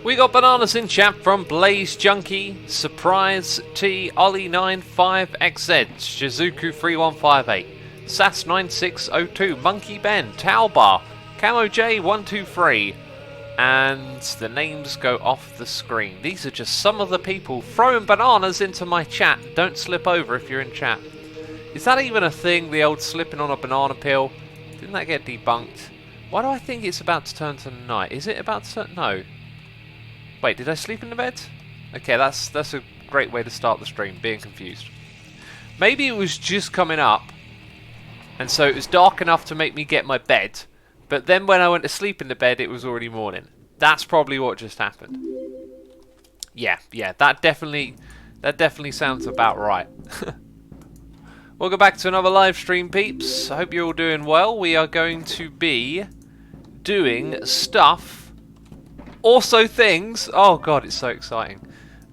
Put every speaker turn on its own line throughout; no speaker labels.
We got bananas in chat from Blaze Junkie, Surprise T, Ollie95XZ, Shizuku3158, Sass9602, Monkey Ben, Talbar, Camo J123, and the names go off the screen. These are just some of the people throwing bananas into my chat. Don't slip over if you're in chat. Is that even a thing, the old slipping on a banana peel? Didn't that get debunked? Why do I think it's about to turn to night? Is it about to turn? No. Wait, did I sleep in the bed? Okay, that's a great way to start the stream, being confused. Maybe it was just coming up, and so it was dark enough to make me get my bed, but then when I went to sleep in the bed, it was already morning. That's probably what just happened. Yeah, that definitely sounds about right. Welcome back to another live stream, peeps. I hope you're all doing well. We are going to be doing stuff. Also things. Oh god, it's so exciting.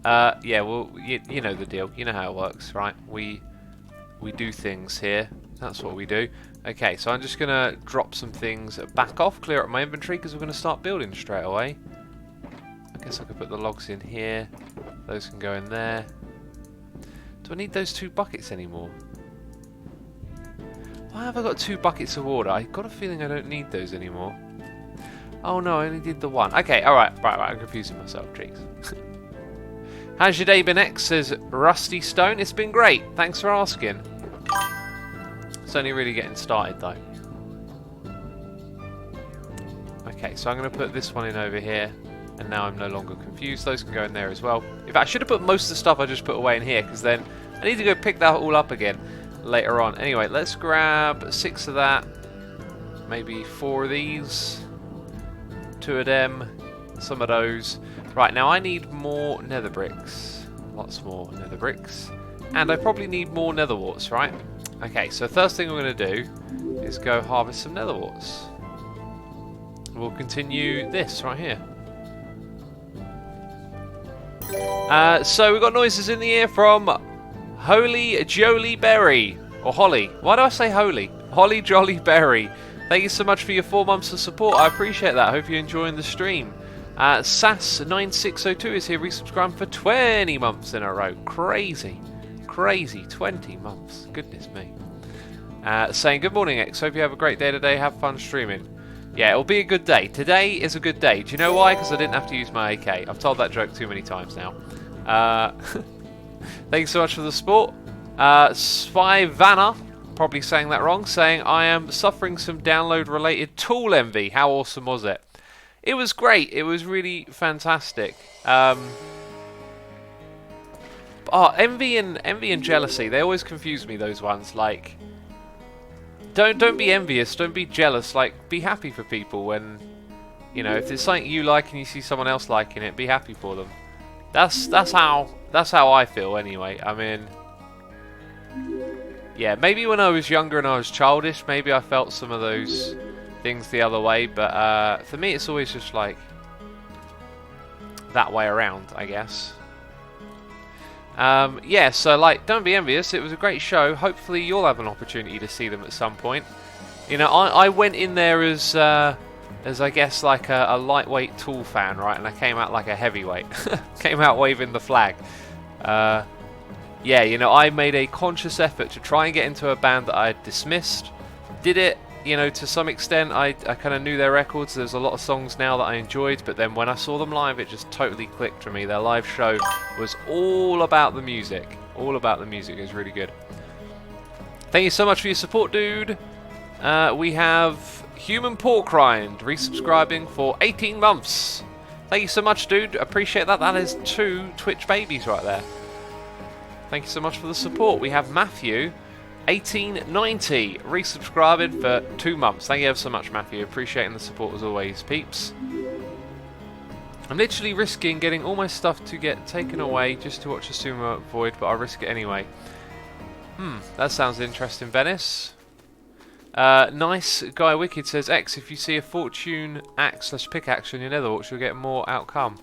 Yeah, well, you know the deal. You know how it works, right? We do things here. That's what we do. Okay, so I'm just gonna drop some things back off, clear up my inventory because we're gonna start building straight away. I guess I could put the logs in here. Those can go in there. Do I need those 2 buckets anymore? Why have I got 2 buckets of water? I got a feeling I don't need those anymore. Oh no, I only did the 1. Okay, alright, right, I'm confusing myself, jeez. How's your day been, X? Says Rusty Stone. It's been great, thanks for asking. It's only really getting started though. Okay, so I'm going to put this one in over here, and now I'm no longer confused. Those can go in there as well. In fact, I should have put most of the stuff I just put away in here, because then I need to go pick that all up again later on. Anyway, let's grab 6 of that, maybe 4 of these. 2 of them, some of those. Right, now I need more nether bricks. Lots more nether bricks. And I probably need more nether warts, right? Okay, so first thing we're going to do is go harvest some nether warts. We'll continue this right here. So we've got noises in the ear from Holy Jolly Berry. Or Holly. Why do I say Holy? Holly Jolly Berry. Thank you so much for your 4 months of support. I appreciate that. I hope you're enjoying the stream. Sass9602 is here resubscribing for 20 months in a row. Crazy. Crazy. 20 months. Goodness me. Saying, good morning, X. Hope you have a great day today. Have fun streaming. Yeah, it'll be a good day. Today is a good day. Do you know why? Because I didn't have to use my AK. I've told that joke too many times now. Thank you so much for the support. Spy Vanna. Probably saying that wrong, saying I am suffering some download related tool envy. How awesome was it? It was great. It was really fantastic. Envy and jealousy, they always confuse me, those ones. Like, don't be envious, don't be jealous, like be happy for people when, you know, if there's something you like and you see someone else liking it, be happy for them. That's how I feel anyway. I mean, yeah, maybe when I was younger and I was childish, maybe I felt some of those things the other way, but for me it's always just like that way around, I guess. Yeah, so like, don't be envious. It was a great show. Hopefully you'll have an opportunity to see them at some point. You know, I went in there as I guess like a lightweight Tool fan, right? And I came out like a heavyweight. Came out waving the flag. Yeah, you know, I made a conscious effort to try and get into a band that I had dismissed. Did it, you know, to some extent. I kind of knew their records. There's a lot of songs now that I enjoyed, but then when I saw them live, it just totally clicked for me. Their live show was all about the music. All about the music. It was really good. Thank you so much for your support, dude. We have Human Pork Rind resubscribing for 18 months. Thank you so much, dude. Appreciate that. That is 2 Twitch babies right there. Thank you so much for the support. We have Matthew, 1890, resubscribing for 2 months. Thank you ever so much, Matthew. Appreciating the support as always, peeps. I'm literally risking getting all my stuff to get taken away just to watch a Sumo Void, but I'll risk it anyway. That sounds interesting, Venice. Nice Guy Wicked says, X, if you see a fortune axe / pickaxe on your nether watch, you'll get more outcome.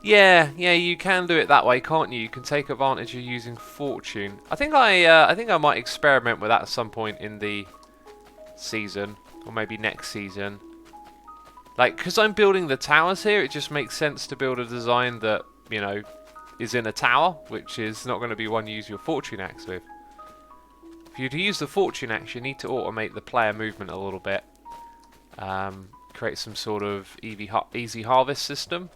Yeah, you can do it that way, can't you? You can take advantage of using fortune. I think I might experiment with that at some point in the season, or maybe next season. Like, because I'm building the towers here, it just makes sense to build a design that, you know, is in a tower, which is not going to be one you use your fortune axe with. If you're to use the fortune axe, you need to automate the player movement a little bit. Create some sort of easy harvest system.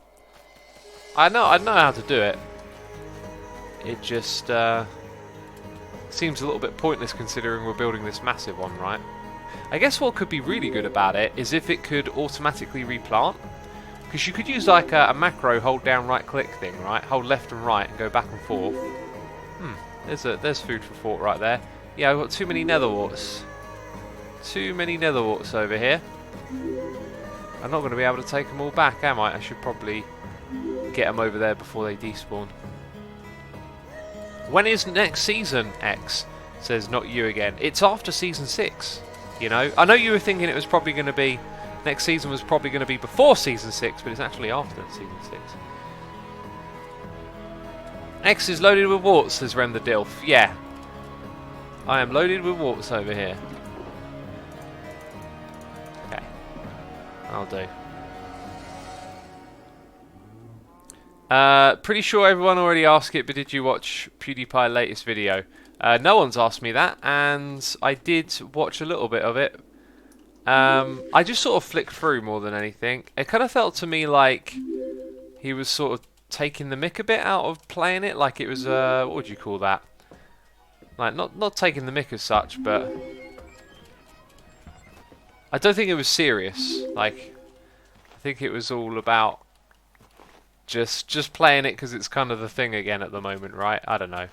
I know how to do it. It just seems a little bit pointless considering we're building this massive one, right? I guess what could be really good about it is if it could automatically replant. Because you could use like a macro hold down right click thing, right? Hold left and right and go back and forth. There's food for thought right there. Yeah, I've got too many nether warts. Too many nether warts over here. I'm not going to be able to take them all back, am I? I should probably get them over there before they despawn. When is next season, X? Says not you again. It's after season 6. You know, I know you were thinking it was probably going to be next season was probably going to be before season 6, but it's actually after season 6. X is loaded with warts, says Ren the Dilf. Yeah, I am loaded with warts over here. Okay, I'll do. Pretty sure everyone already asked it, but did you watch PewDiePie's latest video? No one's asked me that, and I did watch a little bit of it. I just sort of flicked through more than anything. It kind of felt to me like he was sort of taking the mick a bit out of playing it, like it was, what would you call that? Like, not taking the mick as such, but I don't think it was serious. Like, I think it was all about just playing it because it's kind of the thing again at the moment, right? I don't know.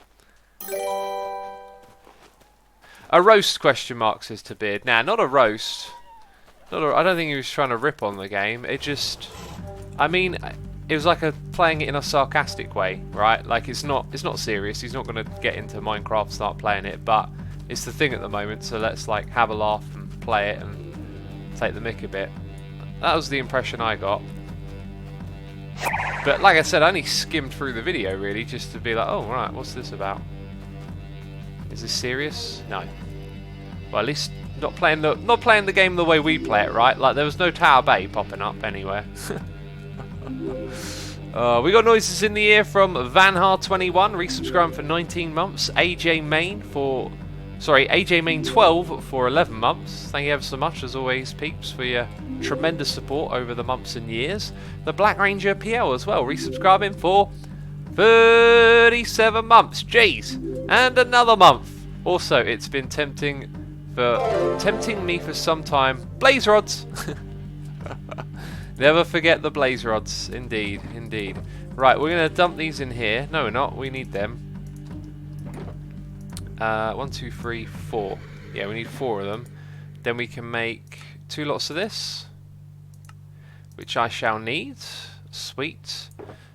A roast, question mark, says to Beard. Nah, not a roast. I don't think he was trying to rip on the game. It just, I mean, it was like playing it in a sarcastic way, right? Like it's not serious. He's not going to get into Minecraft, start playing it, but it's the thing at the moment. So let's like have a laugh and play it and take the mick a bit. That was the impression I got. But like I said, I only skimmed through the video really just to be like, oh right, what's this about? Is this serious? No. Well, at least not playing the game the way we play it, right? Like there was no Tower Bay popping up anywhere. We got noises in the ear from Vanhar21, resubscribing for 19 months. AJ Main 12 for 11 months. Thank you ever so much, as always, peeps, for your tremendous support over the months and years. The Black Ranger PL as well, resubscribing for 37 months. Jeez, and another month. Also, it's been tempting me for some time. Blaze rods. Never forget the blaze rods. Indeed, indeed. Right, we're going to dump these in here. No, we're not. We need them. 1, 2, 3, 4. Yeah, we need 4 of them. Then we can make 2 lots of this, which I shall need. Sweet.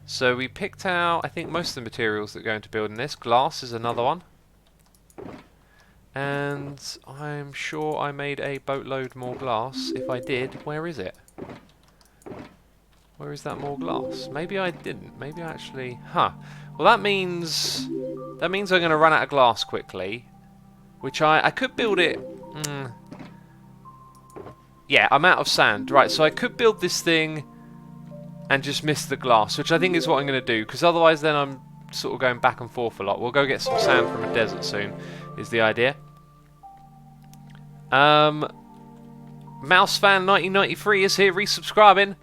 So we picked out, I think, most of the materials that go into building this. Glass is another one. And I'm sure I made a boatload more glass. If I did, where is it? Where is that more glass? Maybe I didn't. Maybe I actually... Huh. Well, that means I'm going to run out of glass quickly. Which I could build it... Yeah, I'm out of sand. Right, so I could build this thing and just miss the glass, which I think is what I'm going to do. Because otherwise then I'm sort of going back and forth a lot. We'll go get some sand from a desert soon, is the idea. Mousefan1993 is here resubscribing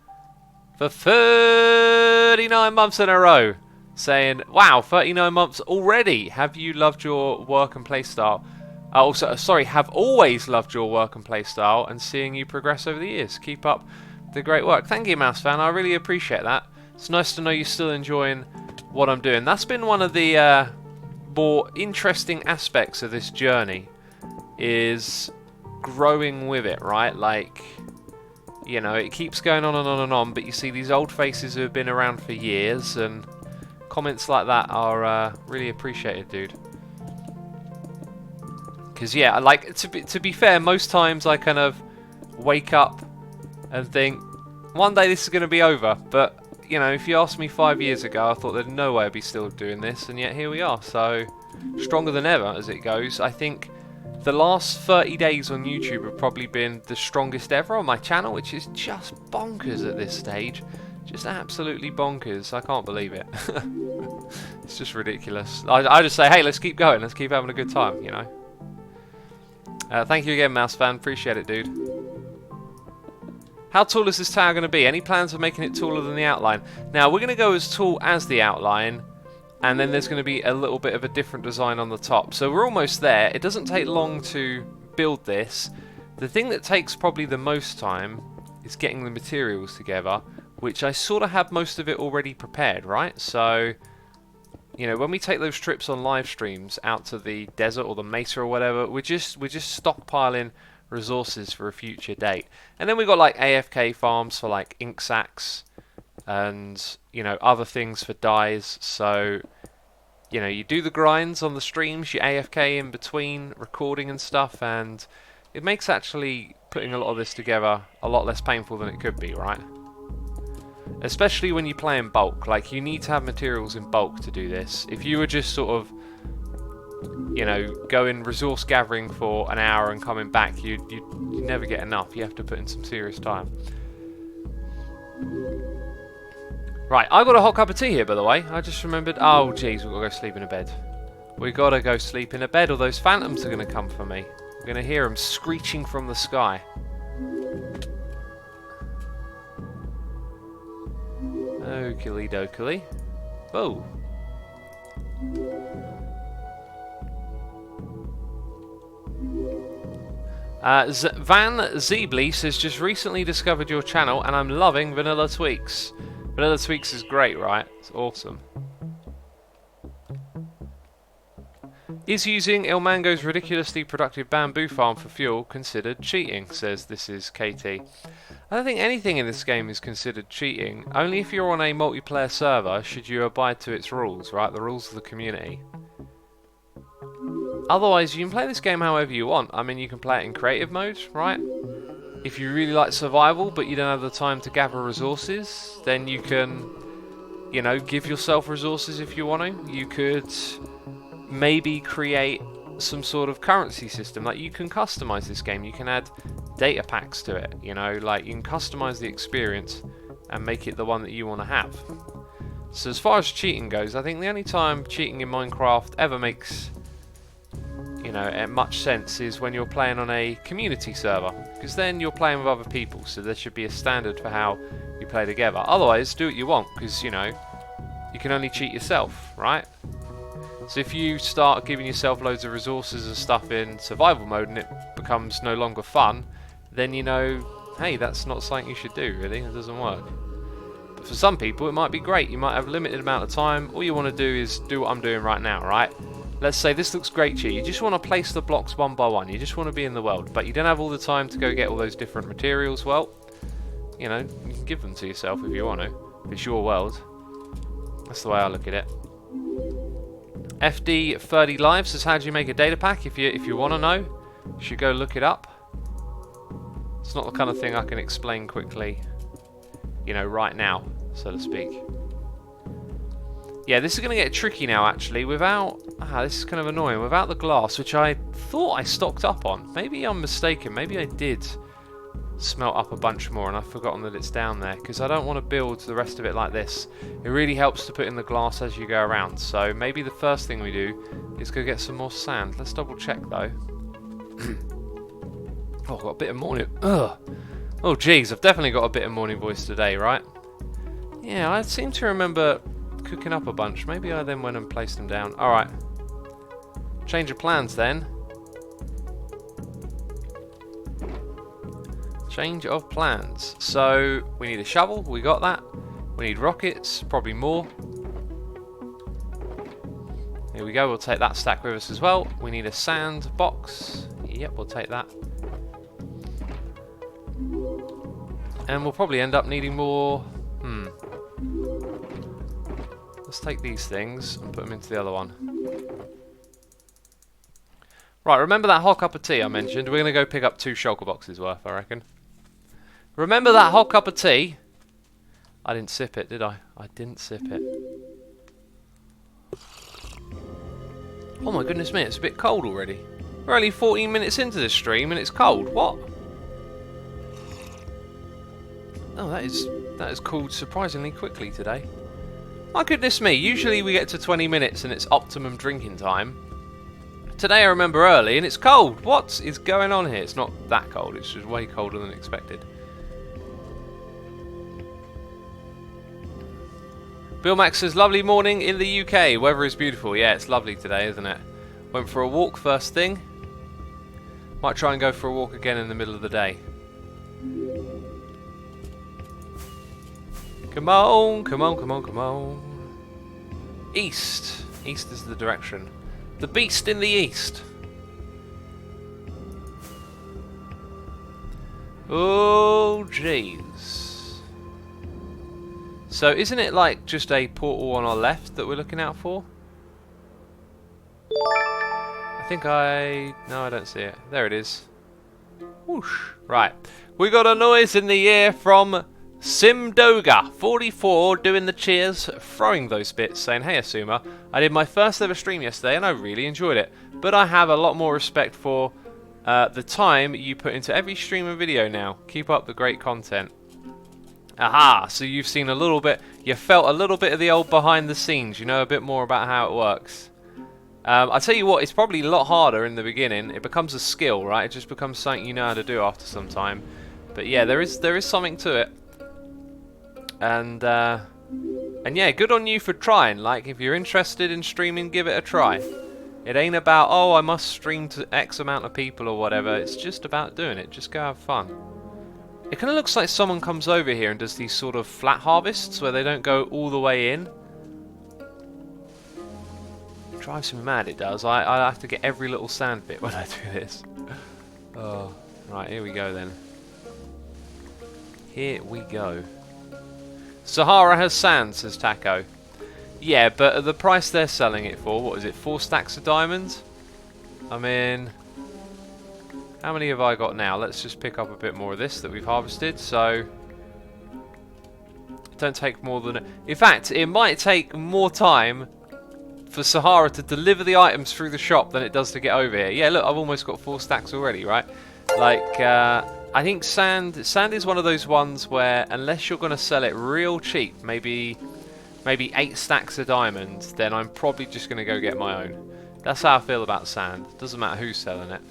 for 39 months in a row, saying, wow, 39 months already. Have you loved your work and play style? Have always loved your work and play style and seeing you progress over the years. Keep up the great work. Thank you, Mousefan. I really appreciate that. It's nice to know you're still enjoying what I'm doing. That's been one of the more interesting aspects of this journey, is growing with it, right? Like, you know, it keeps going on and on and on, but you see these old faces who have been around for years, and comments like that are really appreciated, dude. Because, yeah, like, to be fair, most times I kind of wake up and think, one day this is going to be over, but, you know, if you asked me 5 years ago, I thought there's no way I'd be still doing this, and yet here we are, so stronger than ever as it goes. I think The last 30 days on YouTube have probably been the strongest ever on my channel, which is just bonkers at this stage. Just absolutely bonkers. I can't believe it. It's just ridiculous. I just say, hey, let's keep going. Let's keep having a good time, you know. Thank you again, Mouse Fan. Appreciate it, dude. How tall is this tower going to be? Any plans of making it taller than the outline? Now, we're going to go as tall as the outline, and then there's going to be a little bit of a different design on the top. So we're almost there. It doesn't take long to build this. The thing that takes probably the most time is getting the materials together, which I sort of have most of it already prepared, right? So, you know, when we take those trips on live streams out to the desert or the mesa or whatever, we're just stockpiling resources for a future date. And then we've got like AFK farms for like ink sacks and, you know, other things for dyes. So, you know, you do the grinds on the streams, you AFK in between recording and stuff, and it makes actually putting a lot of this together a lot less painful than it could be, right? Especially when you play in bulk. Like, you need to have materials in bulk to do this. If you were just sort of, you know, going resource gathering for an hour and coming back, you'd never get enough. You have to put in some serious time. Right, I got a hot cup of tea here, by the way. I just remembered. Oh, jeez, we've got to go sleep in a bed. We've got to go sleep in a bed, or those phantoms are going to come for me. We're going to hear them screeching from the sky. Okily dokily. Oh. Van Zeeblees has just recently discovered your channel, and I'm loving Vanilla Tweaks. Vanilla Tweaks is great, right? It's awesome. Is using El Mango's ridiculously productive bamboo farm for fuel considered cheating? Says this is KT. I don't think anything in this game is considered cheating. Only if you're on a multiplayer server should you abide to its rules, right? The rules of the community. Otherwise, you can play this game however you want. I mean, you can play it in creative mode, right? If you really like survival, but you don't have the time to gather resources, then you can, you know, give yourself resources if you want to. You could maybe create some sort of currency system. Like, you can customize this game. You can add data packs to it, you know, like you can customize the experience and make it the one that you want to have. So as far as cheating goes, I think the only time cheating in Minecraft ever makes, you know, much sense is when you're playing on a community server, because then you're playing with other people, so there should be a standard for how you play together. Otherwise, do what you want, because, you know, you can only cheat yourself, right? So if you start giving yourself loads of resources and stuff in survival mode and it becomes no longer fun, then, you know, hey, that's not something you should do, really. It doesn't work. But for some people, it might be great. You might have a limited amount of time. All you want to do is do what I'm doing right now, right? Let's say this looks great to you. You just want to place the blocks one by one. You just want to be in the world. But you don't have all the time to go get all those different materials. Well, you know, you can give them to yourself if you want to. If it's your world. That's the way I look at it. FD30 Live says, how do you make a data pack? If you want to know, you should go look it up. It's not the kind of thing I can explain quickly, you know, right now, so to speak. Yeah, this is going to get tricky now, actually, without... this is kind of annoying. Without the glass, which I thought I stocked up on. Maybe I'm mistaken. Maybe I did smelt up a bunch more and I've forgotten that it's down there, because I don't want to build the rest of it like this. It really helps to put in the glass as you go around. So maybe the first thing we do is go get some more sand. Let's double check, though. Oh, I've got a bit of morning... Ugh. Oh, jeez, I've definitely got a bit of morning voice today, right? Yeah, I seem to remember cooking up a bunch. Maybe I then went and placed them down. Alright. Change of plans, then. Change of plans. So, we need a shovel. We got that. We need rockets. Probably more. Here we go. We'll take that stack with us as well. We need a sand box. Yep, we'll take that. And we'll probably end up needing more... Let's take these things and put them into the other one. Right, remember that hot cup of tea I mentioned? We're going to go pick up 2 shulker boxes worth, I reckon. Remember that hot cup of tea? I didn't sip it, did I? I didn't sip it. Oh my goodness me, it's a bit cold already. We're only 14 minutes into this stream and it's cold. What? Oh, that is cooled surprisingly quickly today. My goodness me, usually we get to 20 minutes and it's optimum drinking time. Today I remember early and it's cold. What is going on here? It's not that cold, it's just way colder than expected. Bill Max says, lovely morning in the UK. Weather is beautiful. Yeah, it's lovely today, isn't it? Went for a walk first thing. Might try and go for a walk again in the middle of the day. Come on, come on, come on, come on. East. East is the direction. The beast in the east. Oh, jeez. So isn't it like just a portal on our left that we're looking out for? No, I don't see it. There it is. Whoosh. Right. We got a noise in the air from Simdoga44 doing the cheers, throwing those bits, saying, hey Asuma, I did my first ever stream yesterday and I really enjoyed it. But I have a lot more respect for the time you put into every stream and video now. Keep up the great content. Aha, so you've seen a little bit, you felt a little bit of the old behind the scenes, you know a bit more about how it works. I'll tell you what, it's probably a lot harder in the beginning. It becomes a skill, right? It just becomes something you know how to do after some time. But yeah, there is something to it. And yeah, good on you for trying. Like, if you're interested in streaming, give it a try. It ain't about, oh, I must stream to X amount of people or whatever. It's just about doing it. Just go have fun. It kind of looks like someone comes over here and does these sort of flat harvests where they don't go all the way in. It drives me mad, it does. I have to get every little sand bit when I do this. Oh, right, here we go then. Here we go. Sahara has sand, says Taco. Yeah, but at the price they're selling it for, what is it, 4 stacks of diamonds? I mean, how many have I got now? Let's just pick up a bit more of this that we've harvested. So, it don't take more than... In fact, it might take more time for Sahara to deliver the items through the shop than it does to get over here. Yeah, look, I've almost got 4 stacks already, right? Like, I think sand is one of those ones where unless you're going to sell it real cheap, maybe 8 stacks of diamonds, then I'm probably just going to go get my own. That's how I feel about sand. Doesn't matter who's selling it.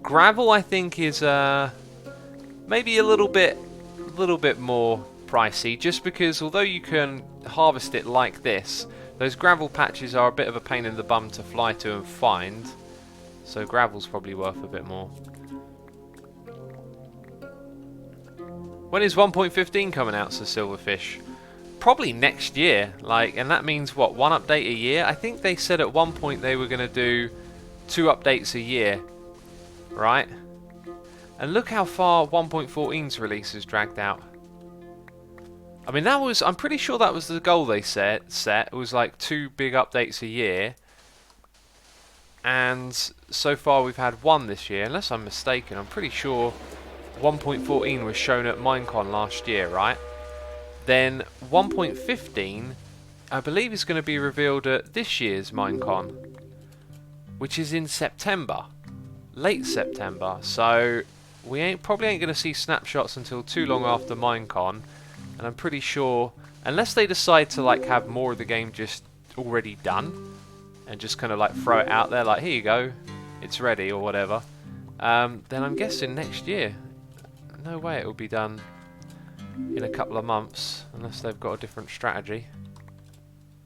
Gravel, I think, is maybe a little bit more pricey, just because although you can harvest it like this, those gravel patches are a bit of a pain in the bum to fly to and find. So gravel's probably worth a bit more. When is 1.15 coming out, says Silverfish? Probably next year, like, and that means what, 1 update a year? I think they said at one point they were going to do 2 updates a year, right? And look how far 1.14's release is dragged out. I mean, I'm pretty sure that was the goal they set. It was like 2 big updates a year. And so far we've had 1 this year, unless I'm mistaken. I'm pretty sure 1.14 was shown at Minecon last year, right? Then 1.15, I believe, is going to be revealed at this year's Minecon, which is in September, late September. So we probably ain't going to see snapshots until too long after Minecon, and I'm pretty sure, unless they decide to like have more of the game just already done, and just kind of like throw it out there, like here you go, it's ready or whatever. Then I'm guessing next year. No way it will be done in a couple of months, unless they've got a different strategy.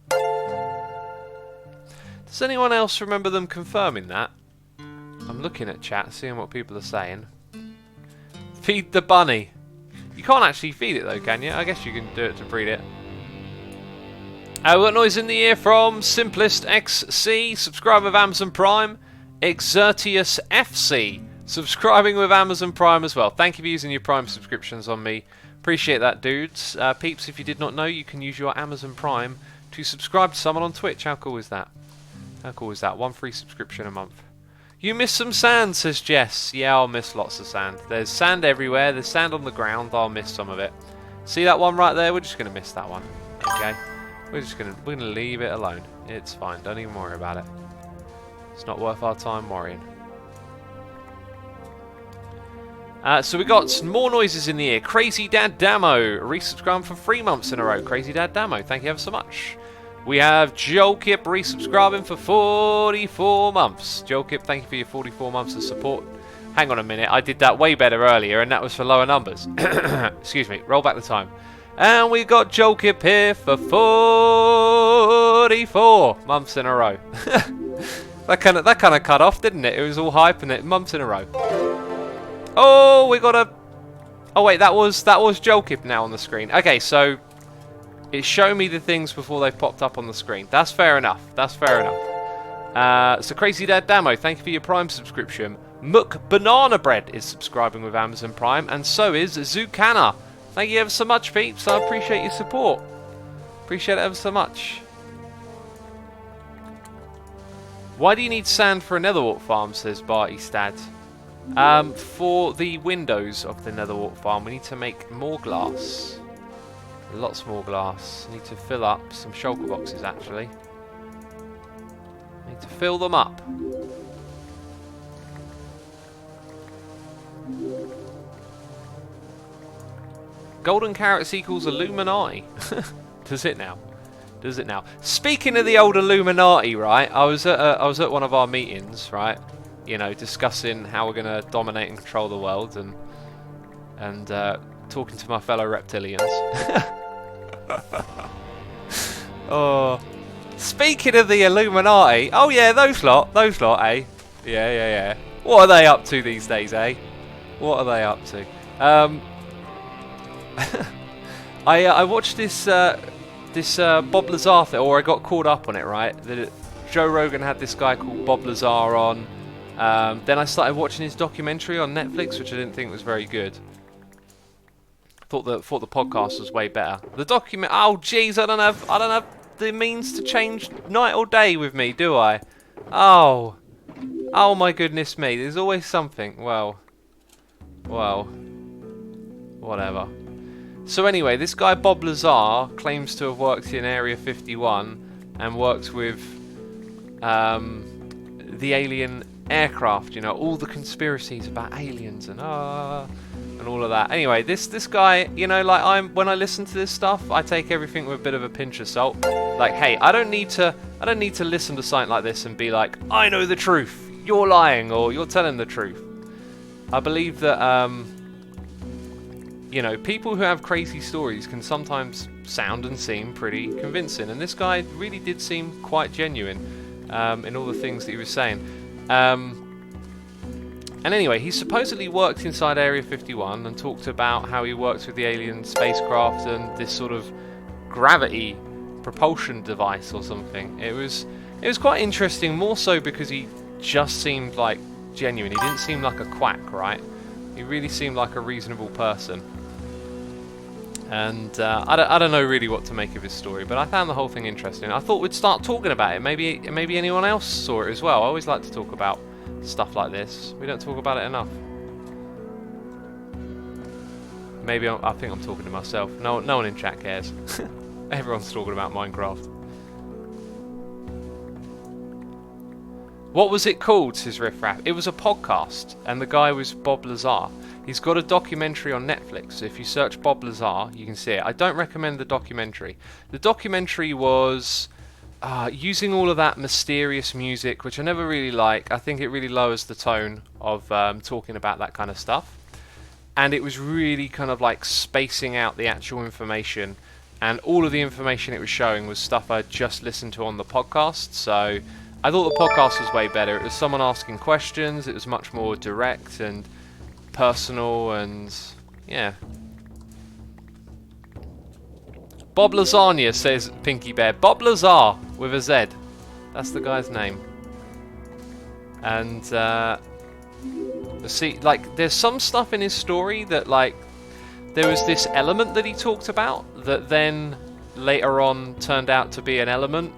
Does anyone else remember them confirming that? I'm looking at chat, seeing what people are saying. Feed the bunny. You can't actually feed it though, can you? I guess you can do it to breed it. What noise in the ear from Simplest XC, subscribe with Amazon Prime. Exertius FC, subscribing with Amazon Prime as well. Thank you for using your Prime subscriptions on me. Appreciate that, dudes. Peeps, if you did not know, you can use your Amazon Prime to subscribe to someone on Twitch. How cool is that? How cool is that? 1 free subscription a month. You miss some sand, says Jess. Yeah, I'll miss lots of sand. There's sand everywhere. There's sand on the ground. I'll miss some of it. See that one right there? We're just going to miss that one. Okay? We're gonna leave it alone. It's fine. Don't even worry about it. It's not worth our time worrying. So we got some more noises in the ear. Crazy Dad Damo, resubscribing for 3 months in a row. Crazy Dad Damo, thank you ever so much. We have Joel Kip resubscribing for 44 months. Joel Kip, thank you for your 44 months of support. Hang on a minute, I did that way better earlier, and that was for lower numbers. Excuse me, roll back the time. And we got Joel Kip here for 44 months in a row. that kind of cut off, didn't it? It was all hype and it months in a row. Oh, we got a... Oh wait, that was Joel Kip now on the screen. Okay, so it's showing me the things before they've popped up on the screen. That's fair enough. That's fair enough. So Crazy Dad Damo, thank you for your Prime subscription. Mook Banana Bread is subscribing with Amazon Prime, and so is Zucana. Thank you ever so much, peeps. I appreciate your support. Appreciate it ever so much. Why do you need sand for a nether wart farm, says Barty Stad. For the windows of the nether wart farm, we need to make more glass. Lots more glass. Need to fill up some shulker boxes, actually. Need to fill them up. Golden carrots equals Illuminati. Does it now? Does it now? Speaking of the old Illuminati, right? I was at one of our meetings, right? You know, discussing how we're gonna dominate and control the world, and talking to my fellow reptilians. Oh, speaking of the Illuminati, oh yeah, those lot, eh? Yeah. What are they up to these days, eh? What are they up to? I watched this Bob Lazar thing, or I got caught up on it, right? Joe Rogan had this guy called Bob Lazar on. Then I started watching his documentary on Netflix, which I didn't think was very good. Thought the podcast was way better. The document, oh jeez, I don't have the means to change night or day with me, do I? Oh my goodness me, there's always something. Well, whatever. So anyway, this guy Bob Lazar claims to have worked in Area 51 and worked with the alien aircraft, you know, all the conspiracies about aliens and all of that. Anyway, this guy, you know, like when I listen to this stuff, I take everything with a bit of a pinch of salt. Like, hey, I don't need to listen to something like this and be like, I know the truth, you're lying, or you're telling the truth. I believe that you know, people who have crazy stories can sometimes sound and seem pretty convincing, and this guy really did seem quite genuine in all the things that he was saying. And anyway, he supposedly worked inside Area 51 and talked about how he worked with the alien spacecraft and this sort of gravity propulsion device or something. It was quite interesting, more so because he just seemed like genuine. He didn't seem like a quack, right? He really seemed like a reasonable person. And I don't know really what to make of his story, but I found the whole thing interesting. I thought we'd start talking about it. Maybe anyone else saw it as well. I always like to talk about stuff like this. We don't talk about it enough. Maybe I think I'm talking to myself. No one in chat cares. Everyone's talking about Minecraft. What was it called, says Riff Raff? It was a podcast, and the guy was Bob Lazar. He's got a documentary on Netflix, so if you search Bob Lazar, you can see it. I don't recommend the documentary. The documentary was using all of that mysterious music, which I never really like. I think it really lowers the tone of talking about that kind of stuff. And it was really kind of like spacing out the actual information, and all of the information it was showing was stuff I'd just listened to on the podcast, so I thought the podcast was way better. It was someone asking questions, it was much more direct and personal, and yeah. Bob Lasagna, says Pinky Bear. Bob Lazar with a Z. That's the guy's name. And see, like, there's some stuff in his story that, like, there was this element that he talked about that then later on turned out to be an element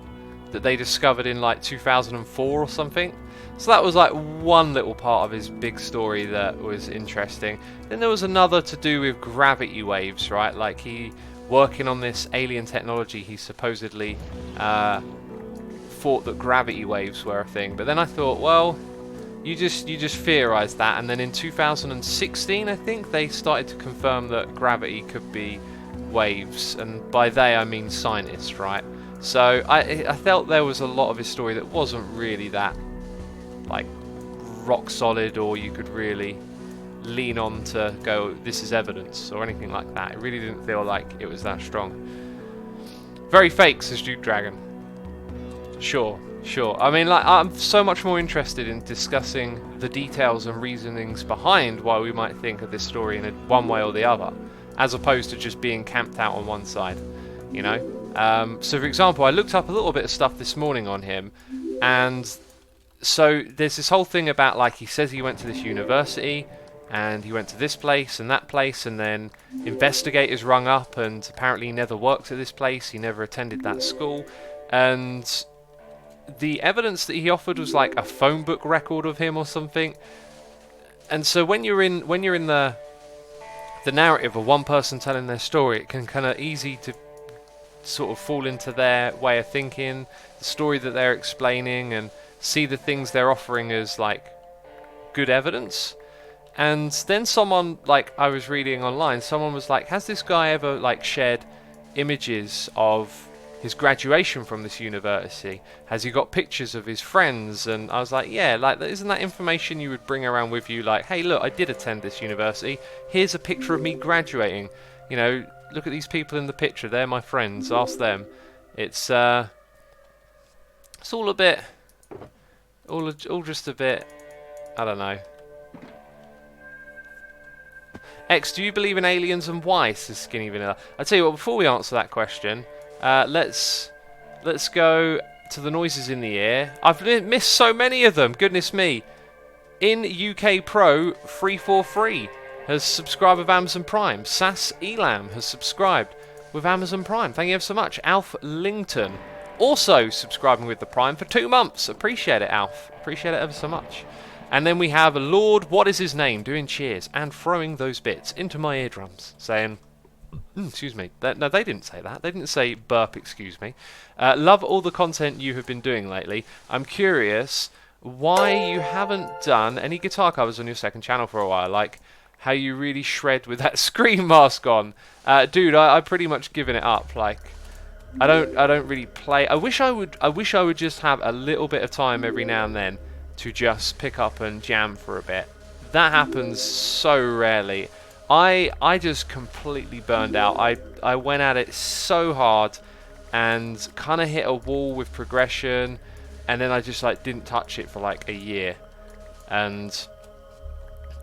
that they discovered in like 2004 or something. So that was like one little part of his big story that was interesting. Then there was another to do with gravity waves, right? Like he working on this alien technology he supposedly thought that gravity waves were a thing. But then I thought, well, you just theorized that, and then in 2016, I think, they started to confirm that gravity could be waves, and by they I mean scientists, right? So I felt there was a lot of his story that wasn't really that like rock solid, or you could really lean on to go, this is evidence, or anything like that. It really didn't feel like it was that strong. Very fake, says Duke Dragon. Sure. I mean, like, I'm so much more interested in discussing the details and reasonings behind why we might think of this story in one way or the other, as opposed to just being camped out on one side, you know? So, for example, I looked up a little bit of stuff this morning on him, and so there's this whole thing about, like, he says he went to this university, and he went to this place and that place, and then investigators rung up, and apparently he never worked at this place, he never attended that school, and the evidence that he offered was like a phone book record of him or something. And so when you're in the narrative of one person telling their story, it can kind of easy to sort of fall into their way of thinking, the story that they're explaining, and see the things they're offering as like good evidence. And then someone, like, I was reading online, someone was like, has this guy ever like shared images of his graduation from this university? Has he got pictures of his friends? And I was like, yeah, like, isn't that information you would bring around with you? Like, hey, look, I did attend this university. Here's a picture of me graduating. You know, look at these people in the picture. They're my friends. Ask them. It's all a bit, all just a bit, I don't know. X, do you believe in aliens, and why? Says Skinny Vanilla. I tell you what, before we answer that question, let's go to the noises in the air. I've missed so many of them. Goodness me. In UK Pro 343 has subscribed with Amazon Prime. Sass Elam has subscribed with Amazon Prime. Thank you ever so much. Alf Lington also subscribing with the Prime for 2 months. Appreciate it, Alf. Appreciate it ever so much. And then we have Lord, what is his name, doing cheers and throwing those bits into my eardrums, saying, excuse me. No, they didn't say that. They didn't say burp, excuse me. Love all the content you have been doing lately. I'm curious why you haven't done any guitar covers on your second channel for a while, like how you really shred with that scream mask on. Dude, I pretty much given it up. Like, I don't really play. I wish I would just have a little bit of time every now and then to just pick up and jam for a bit. That happens so rarely. I just completely burned out. I went at it so hard and kind of hit a wall with progression, and then I just like didn't touch it for like a year. And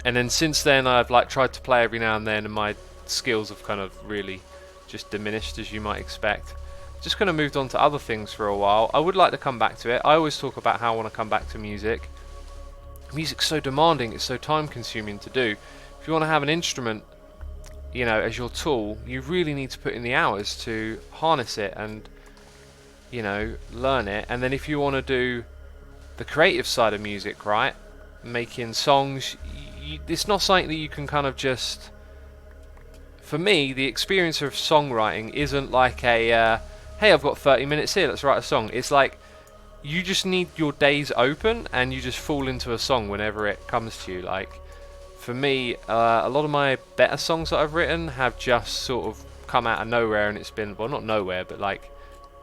then since then I've like tried to play every now and then, and my skills have kind of really just diminished, as you might expect. Just kind of moved on to other things for a while. I would like to come back to it. I always talk about how I want to come back to music. Music's so demanding, it's so time consuming to do. If you want to have an instrument, you know, as your tool, you really need to put in the hours to harness it and, you know, learn it. And then if you want to do the creative side of music, right, making songs, it's not something that you can kind of just... For me, the experience of songwriting isn't like a... hey, I've got 30 minutes here, let's write a song. It's like, you just need your days open, and you just fall into a song whenever it comes to you. Like, for me, a lot of my better songs that I've written have just sort of come out of nowhere, and it's been, well, not nowhere, but like,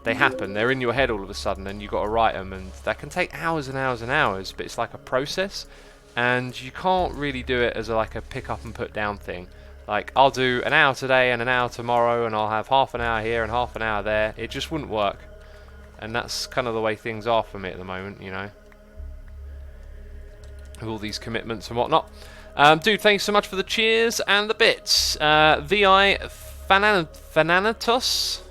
they happen. They're in your head all of a sudden, and you've got to write them, and that can take hours and hours and hours, but it's like a process, and you can't really do it as like a pick up and put down thing. Like, I'll do an hour today and an hour tomorrow, and I'll have half an hour here and half an hour there. It just wouldn't work. And that's kind of the way things are for me at the moment, you know. With all these commitments and whatnot. Dude, thanks so much for the cheers and the bits. VI Thananatos?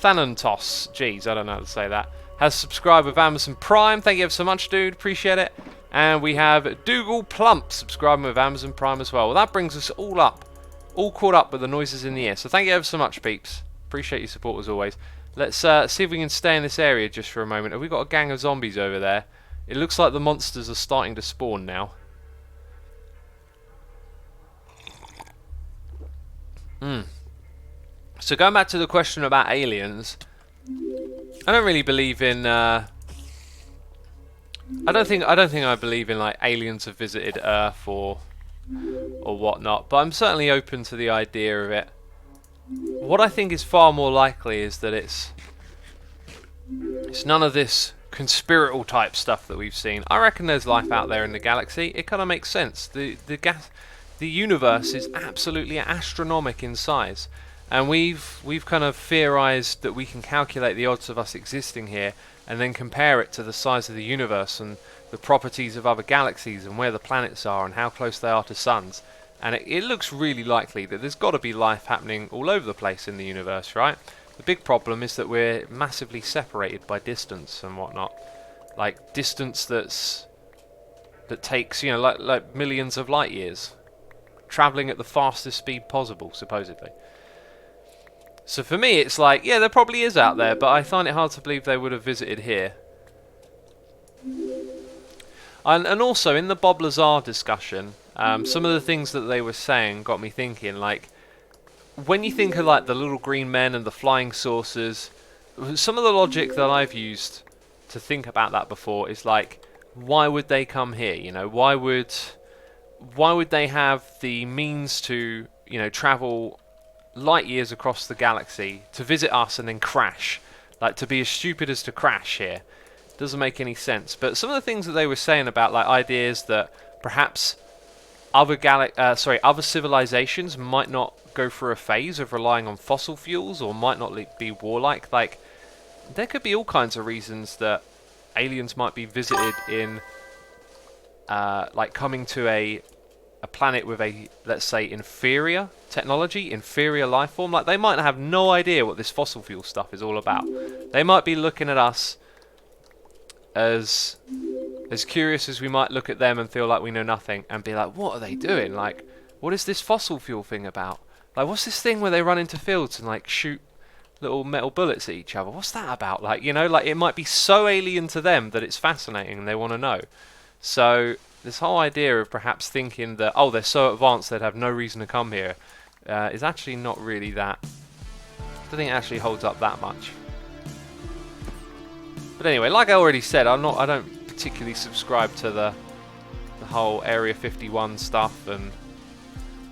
Jeez, I don't know how to say that. Has subscribed with Amazon Prime. Thank you ever so much, dude. Appreciate it. And we have Dougal Plump subscribing with Amazon Prime as well. Well, that brings us all up. All caught up with the noises in the air. So thank you ever so much, peeps. Appreciate your support as always. Let's see if we can stay in this area just for a moment. Have we got a gang of zombies over there? It looks like the monsters are starting to spawn now. So going back to the question about aliens, I don't really believe in. I don't think I believe in like aliens have visited Earth or whatnot. But I'm certainly open to the idea of it. What I think is far more likely is that it's none of this conspiratorial type stuff that we've seen. I reckon there's life out there in the galaxy. It kind of makes sense. The universe is absolutely astronomical in size, and we've kind of theorized that we can calculate the odds of us existing here, and then compare it to the size of the universe and the properties of other galaxies and where the planets are and how close they are to suns. And it looks really likely that there's got to be life happening all over the place in the universe, right? The big problem is that we're massively separated by distance and whatnot. Like distance that takes, you know, like millions of light years. Travelling at the fastest speed possible, supposedly. So for me, it's like, yeah, there probably is out there, but I find it hard to believe they would have visited here. And also, in the Bob Lazar discussion, some of the things that they were saying got me thinking, like, when you think of like the little green men and the flying saucers, some of the logic that I've used to think about that before is like, why would they come here? You know, why would they have the means to, you know, travel light years across the galaxy to visit us and then crash? Like, to be as stupid as to crash here doesn't make any sense. But some of the things that they were saying about like ideas that perhaps other civilizations might not go through a phase of relying on fossil fuels or might not be warlike. Like, there could be all kinds of reasons that aliens might be visited in, like coming to a planet with a, let's say, inferior technology, inferior life form. Like, they might have no idea what this fossil fuel stuff is all about. They might be looking at us as curious as we might look at them and feel like we know nothing and be like, what are they doing? Like, what is this fossil fuel thing about? Like, what's this thing where they run into fields and like shoot little metal bullets at each other? What's that about? Like, you know, like it might be so alien to them that it's fascinating and they want to know. So this whole idea of perhaps thinking that, oh, they're so advanced they'd have no reason to come here, is actually not really that. I don't think it actually holds up that much. But anyway, like I already said, I don't particularly subscribe to the whole Area 51 stuff, and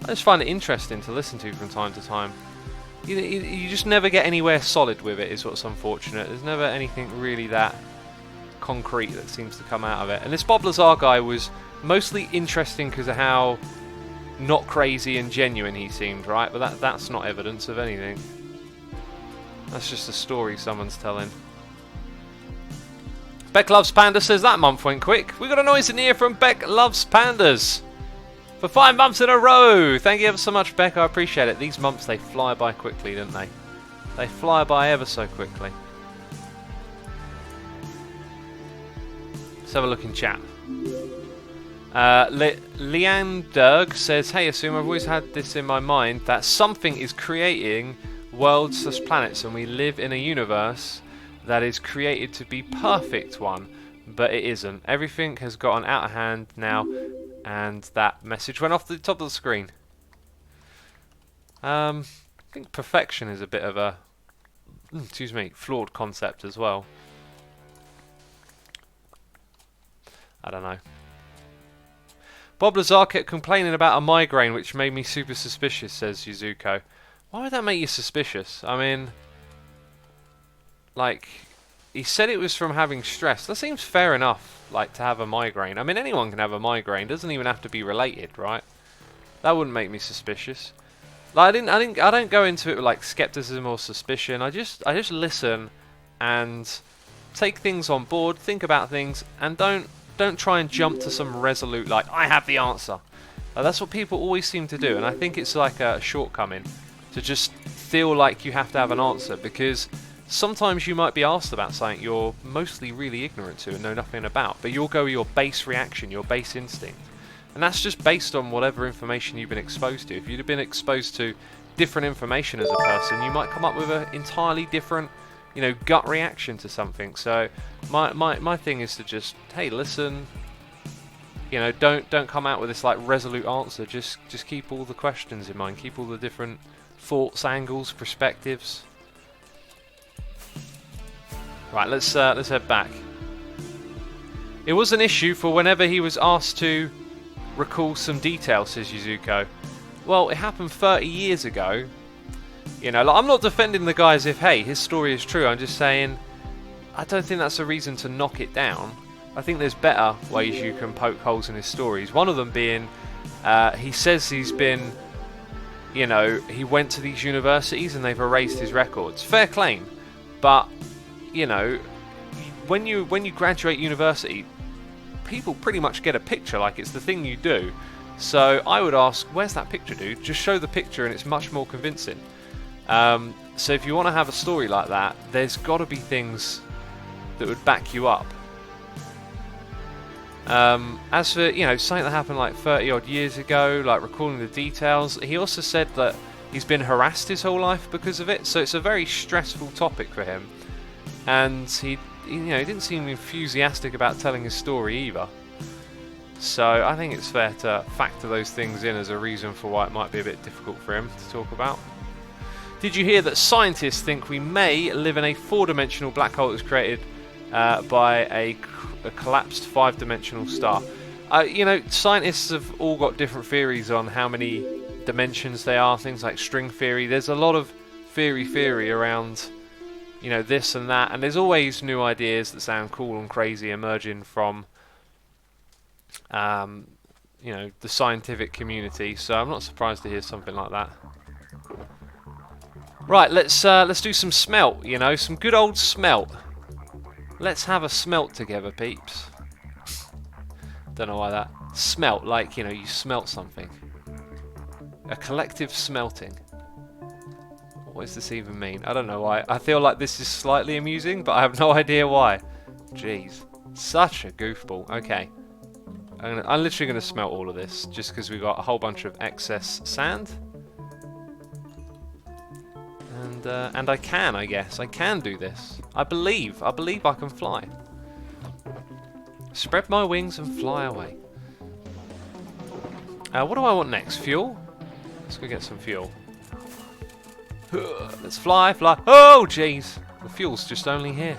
I just find it interesting to listen to from time to time. You just never get anywhere solid with it, is what's unfortunate. There's never anything really that concrete that seems to come out of it. And this Bob Lazar guy was mostly interesting because of how not crazy and genuine he seemed, right? But that's not evidence of anything. That's just a story someone's telling. Beck Loves Panda says that month went quick. We got a noise in here from Beck Loves Pandas for 5 months in a row. Thank you ever so much, Beck. I appreciate it. These months, they fly by quickly, don't they? They fly by ever so quickly. Let's have a look in chat. Leanne Derg says, hey, assume I've always had this in my mind that something is creating worlds/planets and we live in a universe that is created to be perfect one, but it isn't. Everything has gotten out of hand now, and that message went off the top of the screen. I think perfection is a bit of a, flawed concept as well. I don't know. Bob Lazar kept complaining about a migraine, which made me super suspicious, says Yuzuko. Why would that make you suspicious? I mean, like, he said it was from having stress. That seems fair enough, like, to have a migraine. I mean, anyone can have a migraine. It doesn't even have to be related, right? That wouldn't make me suspicious. Like, I don't go into it with like skepticism or suspicion. I just listen and take things on board, think about things, and don't try and jump to some resolute, like, I have the answer. That's what people always seem to do, and I think it's like a shortcoming to just feel like you have to have an answer, because sometimes you might be asked about something you're mostly really ignorant to and know nothing about, but you'll go with your base reaction, your base instinct. And that's just based on whatever information you've been exposed to. If you'd have been exposed to different information as a person, you might come up with an entirely different, you know, gut reaction to something. So my thing is to just, hey, listen, you know, don't come out with this like resolute answer. Just keep all the questions in mind, keep all the different thoughts, angles, perspectives. Right, let's head back. It was an issue for whenever he was asked to recall some details, says Yuzuko. Well, it happened 30 years ago. You know, like, I'm not defending the guy as if, hey, his story is true. I'm just saying, I don't think that's a reason to knock it down. I think there's better ways you can poke holes in his stories. One of them being, he says he's been, you know, he went to these universities and they've erased his records. Fair claim. But, you know, when you graduate university, people pretty much get a picture, like it's the thing you do. So I would ask, where's that picture, dude? Just show the picture and it's much more convincing. So if you want to have a story like that, there's got to be things that would back you up. As for, you know, something that happened like 30 odd years ago, like recalling the details, he also said that he's been harassed his whole life because of it, so it's a very stressful topic for him. And he didn't seem enthusiastic about telling his story either. So I think it's fair to factor those things in as a reason for why it might be a bit difficult for him to talk about. Did you hear that scientists think we may live in a 4-dimensional black hole that was created by a collapsed 5-dimensional star? You know, scientists have all got different theories on how many dimensions they are, things like string theory. There's a lot of theory around, you know, this and that, and there's always new ideas that sound cool and crazy emerging from you know, the scientific community, so I'm not surprised to hear something like that. Right, let's do some smelt, you know, some good old smelt. Let's have a smelt together, peeps. Don't know why that. Smelt, like, you know, you smelt something. A collective smelting. What does this even mean? I don't know why. I feel like this is slightly amusing, but I have no idea why. Jeez. Such a goofball. Okay. I'm literally going to smelt all of this, just because we've got a whole bunch of excess sand. And I can, I guess. I can do this. I believe I can fly. Spread my wings and fly away. What do I want next? Fuel? Let's go get some fuel. Let's fly. Oh, jeez. The fuel's just only here.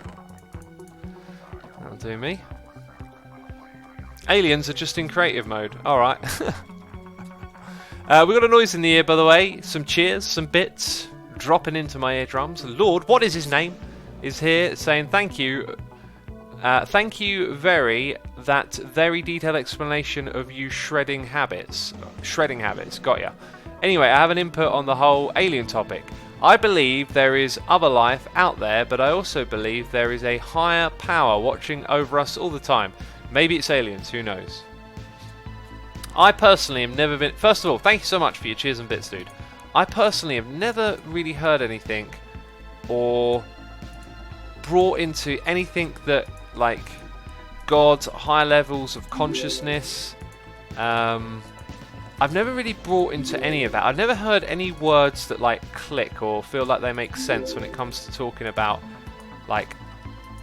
That'll do me. Aliens are just in creative mode. Alright. We got a noise in the ear, by the way. Some cheers, some bits dropping into my eardrums. Lord, what is his name? Is here saying thank you. Thank you that very detailed explanation of you shredding habits. Shredding habits, got ya. Anyway, I have an input on the whole alien topic. I believe there is other life out there, but I also believe there is a higher power watching over us all the time. Maybe it's aliens, who knows? I personally have never been... First of all, thank you so much for your cheers and bits, dude. I personally have never really heard anything or brought into anything that, like, God, higher levels of consciousness. I've never really brought into any of that. I've never heard any words that, like, click or feel like they make sense when it comes to talking about, like,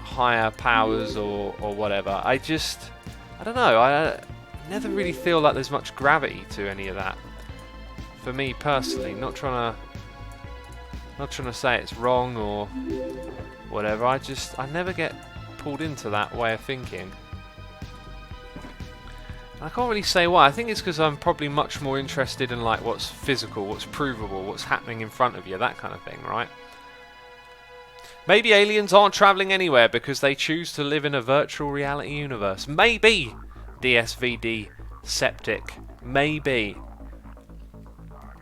higher powers or whatever. I don't know. I never really feel like there's much gravity to any of that. For me personally, not trying to say it's wrong or whatever. I never get pulled into that way of thinking. I can't really say why. I think it's because I'm probably much more interested in, like, what's physical, what's provable, what's happening in front of you, that kind of thing, right? Maybe aliens aren't travelling anywhere because they choose to live in a virtual reality universe. Maybe, DSVD Septic. Maybe.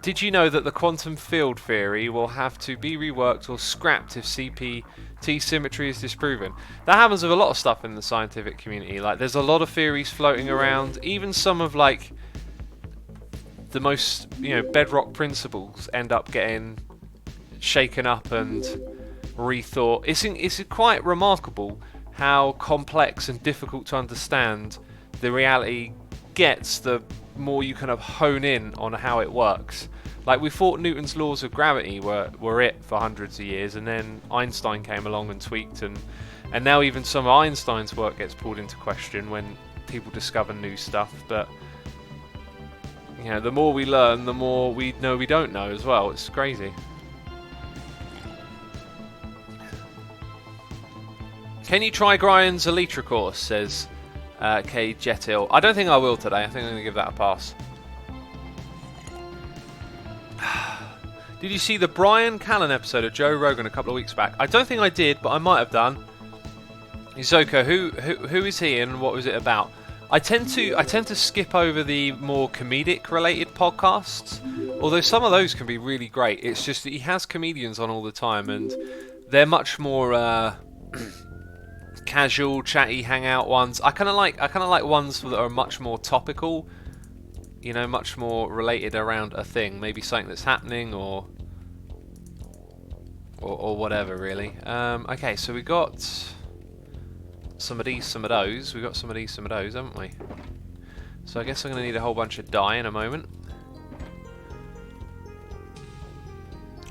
Did you know that the quantum field theory will have to be reworked or scrapped if CPT symmetry is disproven? That happens with a lot of stuff in the scientific community. Like, there's a lot of theories floating around. Even some of, like, the most, you know, bedrock principles end up getting shaken up and rethought. It's quite remarkable how complex and difficult to understand the reality gets the more you kind of hone in on how it works. Like, we thought Newton's laws of gravity were it for hundreds of years, and then Einstein came along and tweaked, and now even some of Einstein's work gets pulled into question when people discover new stuff. But, you know, the more we learn, the more we know we don't know as well. It's crazy. Can you try Grind's Elytra course, says K Jetil. I don't think I will today. I think I'm going to give that a pass. Did you see the Brian Callen episode of Joe Rogan a couple of weeks back? I don't think I did, but I might have done. Izoko, who is he and what was it about? I tend to skip over the more comedic related podcasts, although some of those can be really great. It's just that he has comedians on all the time, and they're much more casual, chatty, hangout ones. I kind of like ones that are much more topical, you know, much more related around a thing, maybe something that's happening or whatever, really. Okay, so we got some of these, some of those. We got some of these, some of those, haven't we? So I guess I'm going to need a whole bunch of dye in a moment.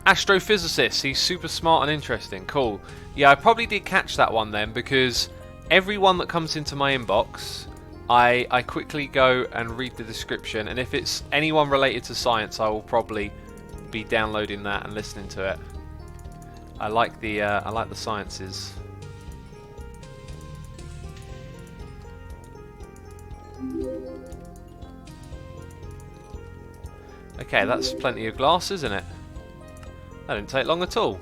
Astrophysicist, he's super smart and interesting. Cool. Yeah, I probably did catch that one then, because everyone that comes into my inbox, I quickly go and read the description, and if it's anyone related to science, I will probably be downloading that and listening to it. I like the sciences. Okay, that's plenty of glass, isn't it? That didn't take long at all.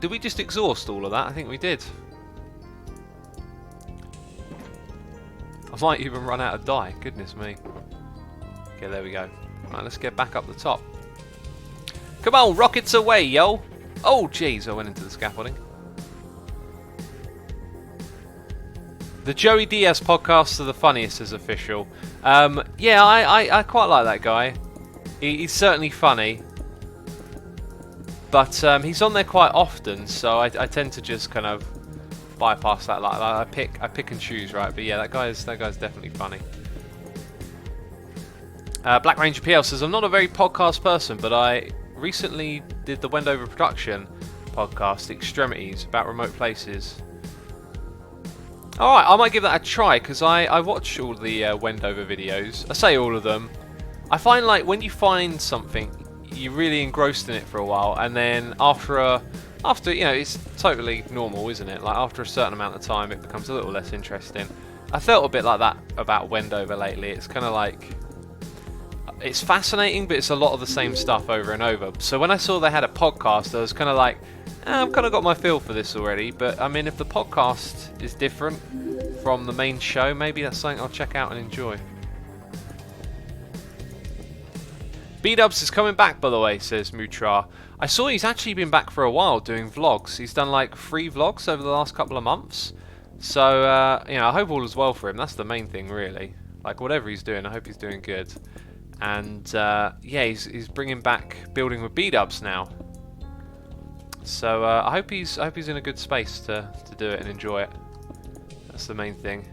Did we just exhaust all of that? I think we did. I might even run out of dye. Goodness me. Okay, there we go. Right, let's get back up the top. Come on, rockets away, yo! Oh, jeez, I went into the scaffolding. The Joey Diaz podcasts are the funniest as official. Yeah, I quite like that guy. He's certainly funny. But he's on there quite often, so I tend to just kind of bypass that. Like I pick and choose, right? But yeah, that guy's definitely funny. Black Ranger PL says, I'm not a very podcast person, but I recently did the Wendover production podcast, Extremities, about remote places. Alright, I might give that a try, because I watch all the Wendover videos. I say all of them. I find, like, when you find something, you're really engrossed in it for a while, and then after you know, it's totally normal, isn't it? Like, after a certain amount of time, it becomes a little less interesting. I felt a bit like that about Wendover lately. It's kind of like, it's fascinating, but it's a lot of the same stuff over and over. So when I saw they had a podcast, I was kind of like, I've kind of got my feel for this already. But I mean, if the podcast is different from the main show, maybe that's something I'll check out and enjoy. B-Dubs is coming back, by the way, says Mutra. I saw he's actually been back for a while doing vlogs. He's done like 3 vlogs over the last couple of months. So, you know, I hope all is well for him. That's the main thing, really. Like, whatever he's doing, I hope he's doing good. And, yeah, he's bringing back Building with B-Dubs now. So, I hope he's in a good space to do it and enjoy it. That's the main thing.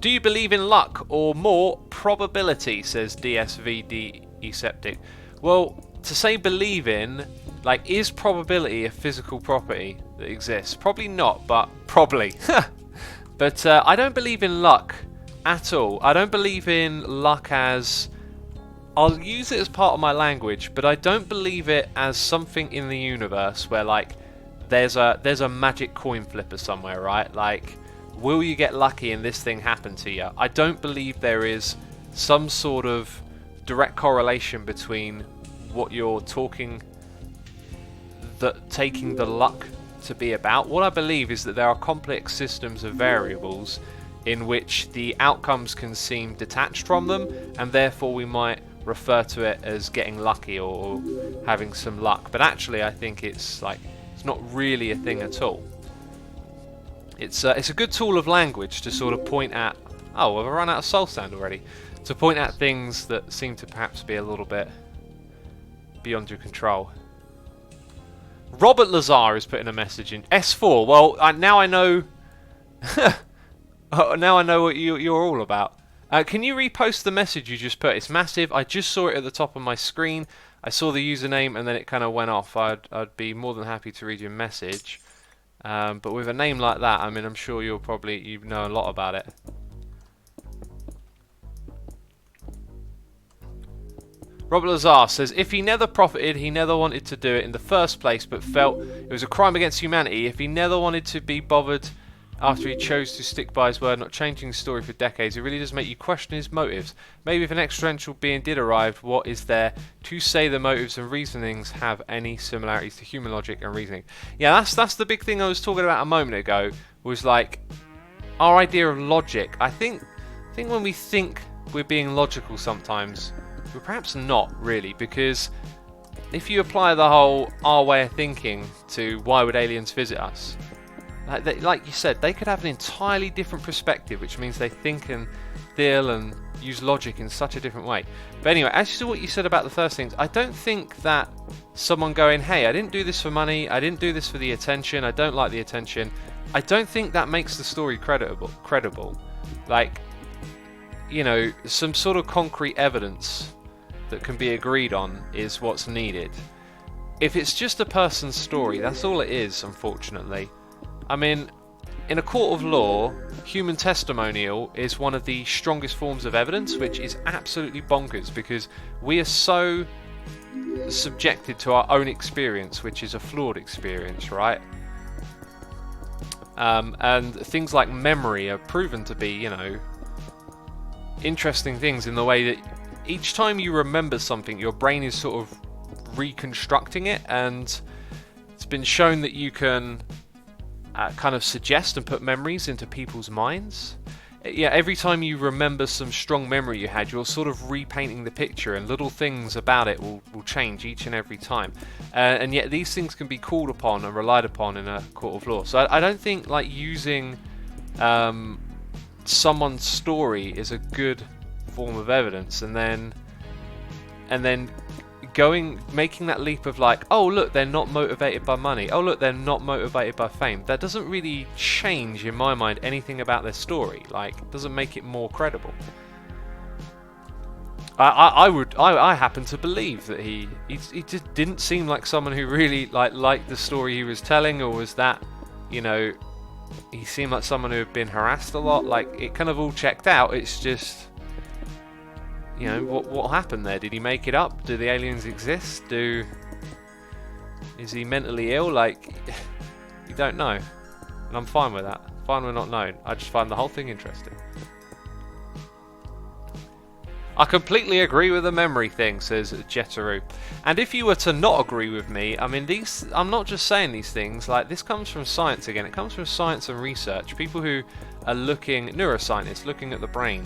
Do you believe in luck or more probability, says DSVD Eseptic. Well, to say believe in, like, is probability a physical property that exists? Probably not, but probably. But I don't believe in luck at all. I don't believe in luck as... I'll use it as part of my language, but I don't believe it as something in the universe where, like, there's a magic coin flipper somewhere, right? Like, will you get lucky and this thing happen to you? I don't believe there is some sort of direct correlation between what you're taking the luck to be about. What I believe is that there are complex systems of variables in which the outcomes can seem detached from them, and therefore we might refer to it as getting lucky or having some luck. But actually, I think it's not really a thing at all. It's a good tool of language to sort of point at... Oh, have I run out of soul sand already? To point at things that seem to perhaps be a little bit beyond your control. Robert Lazar is putting a message in. S4. Well, now I know... now I know what you're all about. Can you repost the message you just put? It's massive. I just saw it at the top of my screen. I saw the username and then it kind of went off. I'd be more than happy to read your message. But with a name like that, I mean, I'm sure you know a lot about it. Robert Lazar says, if he never profited, he never wanted to do it in the first place, but felt it was a crime against humanity. If he never wanted to be bothered after he chose to stick by his word, not changing the story for decades, it really does make you question his motives. Maybe if an extraterrestrial being did arrive, what is there to say the motives and reasonings have any similarities to human logic and reasoning? Yeah, that's the big thing I was talking about a moment ago, was like our idea of logic. I think when we think we're being logical sometimes, we're perhaps not really, because if you apply the whole our way of thinking to why would aliens visit us, like you said, they could have an entirely different perspective, which means they think and feel and use logic in such a different way. But anyway, as to what you said about the first things, I don't think that someone going, hey, I didn't do this for money, I didn't do this for the attention, I don't like the attention, I don't think that makes the story credible. Like, you know, some sort of concrete evidence that can be agreed on is what's needed. If it's just a person's story, that's all it is, unfortunately. I mean, in a court of law, human testimonial is one of the strongest forms of evidence, which is absolutely bonkers, because we are so subjected to our own experience, which is a flawed experience, right? And things like memory are proven to be, you know, interesting things in the way that each time you remember something, your brain is sort of reconstructing it, and it's been shown that you can kind of suggest and put memories into people's minds. Yeah, every time you remember some strong memory you had, you're sort of repainting the picture, and little things about it will change each and every time. And yet these things can be called upon and relied upon in a court of law. So I don't think like using someone's story is a good form of evidence, and then making that leap of like, oh look, they're not motivated by money, oh look, they're not motivated by fame. That doesn't really change, in my mind, anything about their story. Like, doesn't make it more credible. I happen to believe that he just didn't seem like someone who really liked the story he was telling, or was that, you know, he seemed like someone who had been harassed a lot. Like, it kind of all checked out. It's just, you know, what happened there? Did he make it up? Do the aliens exist? Is he mentally ill? Like, you don't know. And I'm fine with that. Fine with not knowing. I just find the whole thing interesting. I completely agree with the memory thing, says Jetaru. And if you were to not agree with me, I mean, I'm not just saying these things, like, this comes from science again. It comes from science and research. People who are neuroscientists, looking at the brain,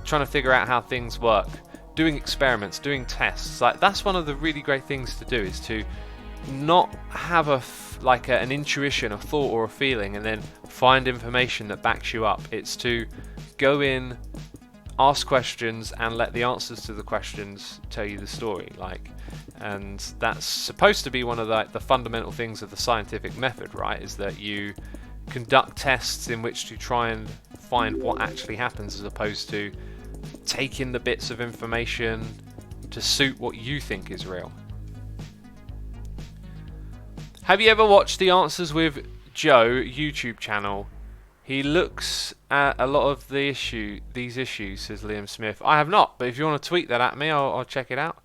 trying to figure out how things work, doing experiments, doing tests. Like, that's one of the really great things to do, is to not have an intuition, a thought or a feeling, and then find information that backs you up. It's to go in, ask questions, and let the answers to the questions tell you the story. And that's supposed to be one of the fundamental things of the scientific method, right? Is that you conduct tests in which to try and find what actually happens, as opposed to taking the bits of information to suit what you think is real. Have you ever watched the Answers with Joe YouTube channel? He looks at a lot of these issues, says Liam Smith. I have not, but if you want to tweet that at me, I'll check it out.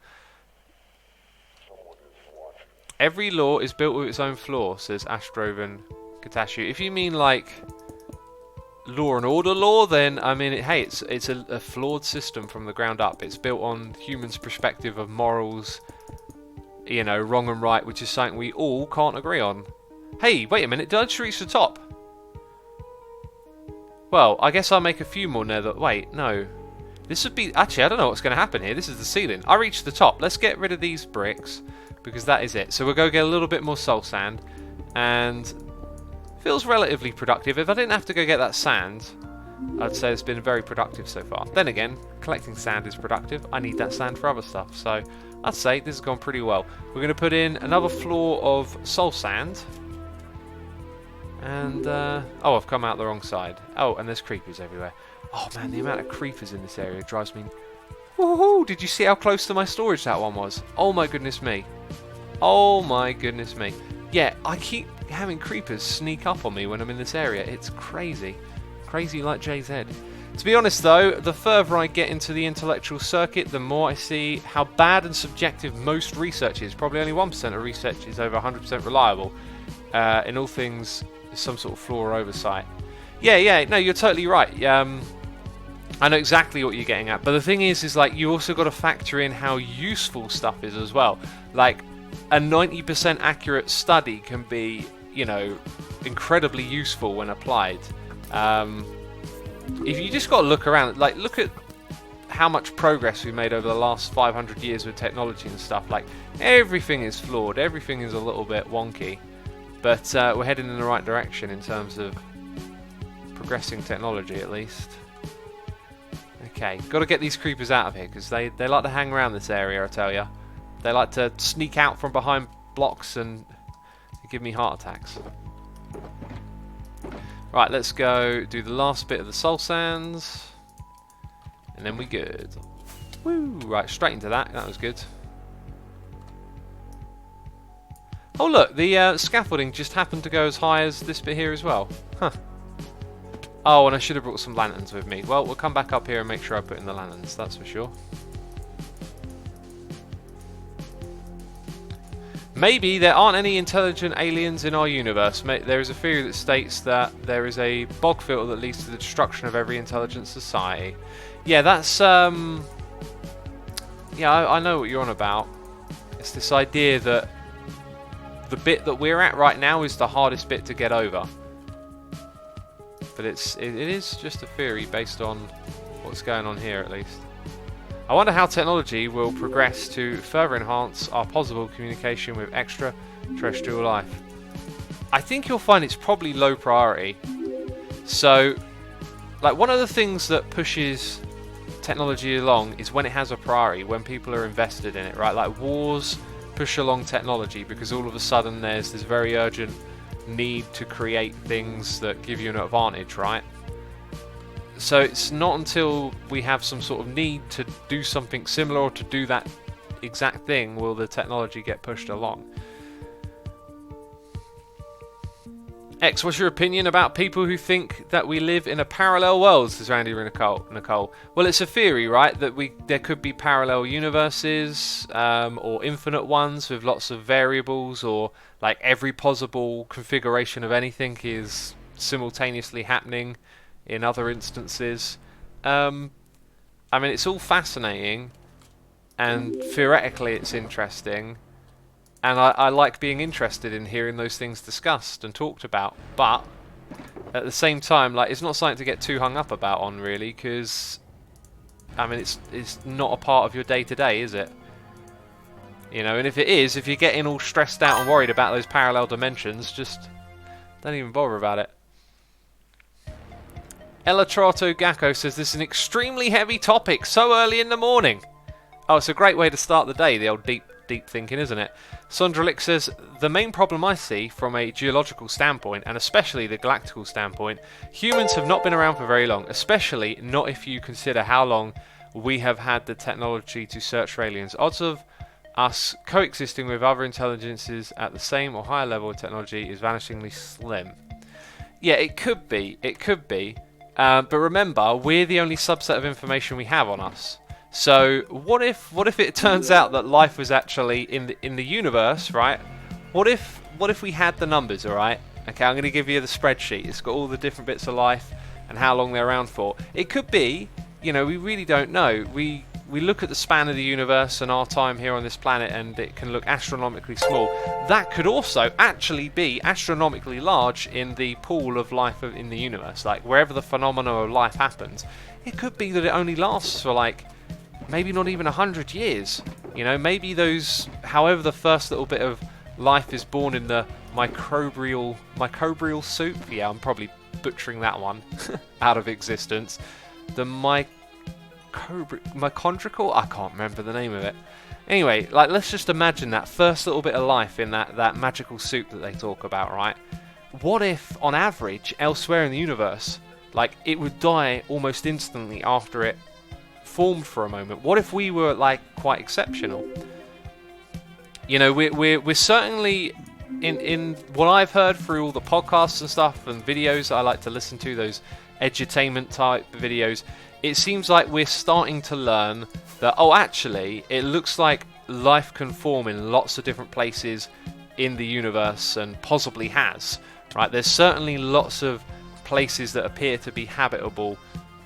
Every law is built with its own flaw, says Astrovan Katashu. If you mean like law and order law, then I mean, it's a flawed system from the ground up. It's built on humans' perspective of morals, you know, wrong and right, which is something we all can't agree on. Hey, wait a minute, did I just reach the top? Well, I guess I'll make a few more nether. Wait, no. This would be... Actually, I don't know what's going to happen here. This is the ceiling. I reached the top. Let's get rid of these bricks, because that is it. So we'll go get a little bit more soul sand, and feels relatively productive. If I didn't have to go get that sand, I'd say it's been very productive so far. Then again, collecting sand is productive. I need that sand for other stuff, so I'd say this has gone pretty well. We're going to put in another floor of soul sand. And, oh, I've come out the wrong side. Oh, and there's creepers everywhere. Oh, man, the amount of creepers in this area drives me... Woohoo! Did you see how close to my storage that one was? Oh, my goodness me. Oh, my goodness me. Yeah, I keep having creepers sneak up on me when I'm in this area. It's crazy. Crazy like JZ. To be honest though, the further I get into the intellectual circuit, the more I see how bad and subjective most research is. Probably only 1% of research is over 100% reliable. In all things, some sort of flaw or oversight. Yeah, no, you're totally right. I know exactly what you're getting at, but the thing is like you also got to factor in how useful stuff is as well. Like a 90% accurate study can be, you know, incredibly useful when applied. If you just got to look around, like look at how much progress we made over the last 500 years with technology and stuff. Like everything is flawed, everything is a little bit wonky, but we're heading in the right direction in terms of progressing technology at least. Okay, got to get these creepers out of here because they like to hang around this area, I tell ya. They like to sneak out from behind blocks and give me heart attacks. Right, let's go do the last bit of the soul sands. And then we good. Woo! Right, straight into that. That was good. Oh look, the scaffolding just happened to go as high as this bit here as well. Huh. Oh, and I should have brought some lanterns with me. Well, we'll come back up here and make sure I put in the lanterns, that's for sure. Maybe there aren't any intelligent aliens in our universe. There is a theory that states that there is a bog filter that leads to the destruction of every intelligent society. Yeah, that's yeah, I know what you're on about. It's this idea that the bit that we're at right now is the hardest bit to get over. But it is just a theory based on what's going on here at least. I wonder how technology will progress to further enhance our possible communication with extraterrestrial life. I think you'll find it's probably low priority. So, like one of the things that pushes technology along is when it has a priority, when people are invested in it, right? Like wars push along technology because all of a sudden there's this very urgent need to create things that give you an advantage, right? So it's not until we have some sort of need to do something similar or to do that exact thing will the technology get pushed along. X, what's your opinion about people who think that we live in a parallel world? Says Randy Nicole. Well, it's a theory, right? That there could be parallel universes or infinite ones with lots of variables, or like every possible configuration of anything is simultaneously happening in other instances. I mean, it's all fascinating, and theoretically it's interesting, and I like being interested in hearing those things discussed and talked about, but at the same time, like, it's not something to get too hung up about on, really, because I mean, it's not a part of your day-to-day, is it? You know, and if it is, if you're getting all stressed out and worried about those parallel dimensions, just don't even bother about it. Elatrato Gakko says this is an extremely heavy topic so early in the morning. Oh, it's a great way to start the day, the old deep thinking, isn't it? Sondralik says, the main problem I see from a geological standpoint, and especially the galactical standpoint, humans have not been around for very long, especially not if you consider how long we have had the technology to search for aliens. Odds of us coexisting with other intelligences at the same or higher level of technology is vanishingly slim. Yeah, it could be. But remember, we're the only subset of information we have on us. So what if it turns out that life was actually in the universe, right? What if we had the numbers, all right? Okay, I'm going to give you the spreadsheet. It's got all the different bits of life and how long they're around for. It could be, you know, we really don't know. We look at the span of the universe and our time here on this planet, and it can look astronomically small. That could also actually be astronomically large in the pool of life in the universe. Like, wherever the phenomena of life happens, it could be that it only lasts for, like, maybe not even 100 years. You know, maybe those, however the first little bit of life is born in the microbial soup. Yeah, I'm probably butchering that one out of existence. The mitochondrial? I can't remember the name of it. Anyway, like, let's just imagine that first little bit of life in that magical soup that they talk about, right? What if, on average, elsewhere in the universe, like, it would die almost instantly after it formed for a moment? What if we were, like, quite exceptional? You know, we're certainly in what I've heard through all the podcasts and stuff and videos I like to listen to, those edutainment type videos, it seems like we're starting to learn that, oh, actually, it looks like life can form in lots of different places in the universe, and possibly has, right? There's certainly lots of places that appear to be habitable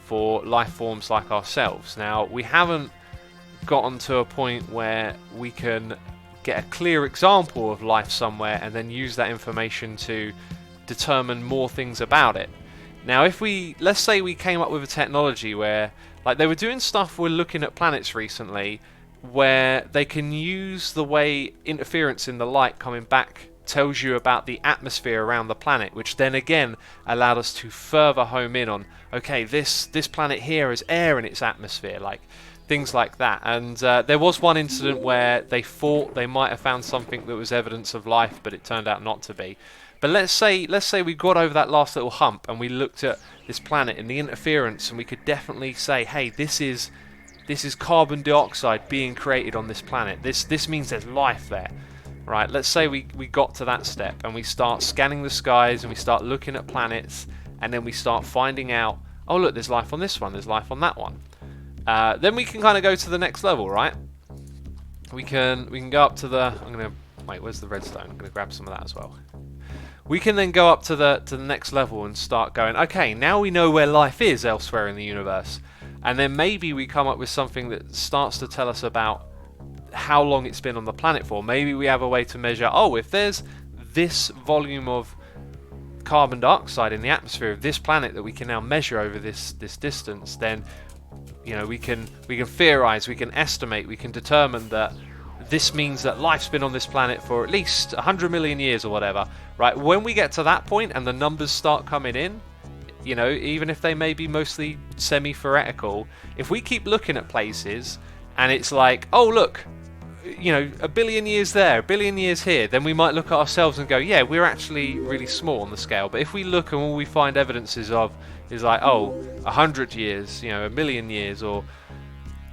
for life forms like ourselves. Now, we haven't gotten to a point where we can get a clear example of life somewhere and then use that information to determine more things about it. Now, if let's say we came up with a technology where, like, they were doing stuff, we're looking at planets recently, where they can use the way interference in the light coming back tells you about the atmosphere around the planet, which then again allowed us to further home in on, okay, this planet here has air in its atmosphere, like things like that. And there was one incident where they thought they might have found something that was evidence of life, but it turned out not to be. But let's say we got over that last little hump and we looked at this planet and the interference, and we could definitely say, hey, this is carbon dioxide being created on this planet. This means there's life there. Right, let's say we got to that step and we start scanning the skies and we start looking at planets, and then we start finding out, oh look, there's life on this one, there's life on that one. Then we can kind of go to the next level, right? We can go up to the, wait, where's the redstone? I'm gonna grab some of that as well. We can then go up to the next level and start going, okay, now we know where life is elsewhere in the universe, and then maybe we come up with something that starts to tell us about how long it's been on the planet for. Maybe we have a way to measure, oh, if there's this volume of carbon dioxide in the atmosphere of this planet that we can now measure over this distance, then, you know, we can theorize, we can estimate, we can determine that this means that life's been on this planet for at least 100 million years or whatever, right? When we get to that point and the numbers start coming in, you know, even if they may be mostly semi-theoretical, if we keep looking at places and it's like, oh look, you know, a billion years there, a billion years here, then we might look at ourselves and go, yeah, we're actually really small on the scale. But if we look and all we find evidences of is like, oh, 100 years, you know, a million years, or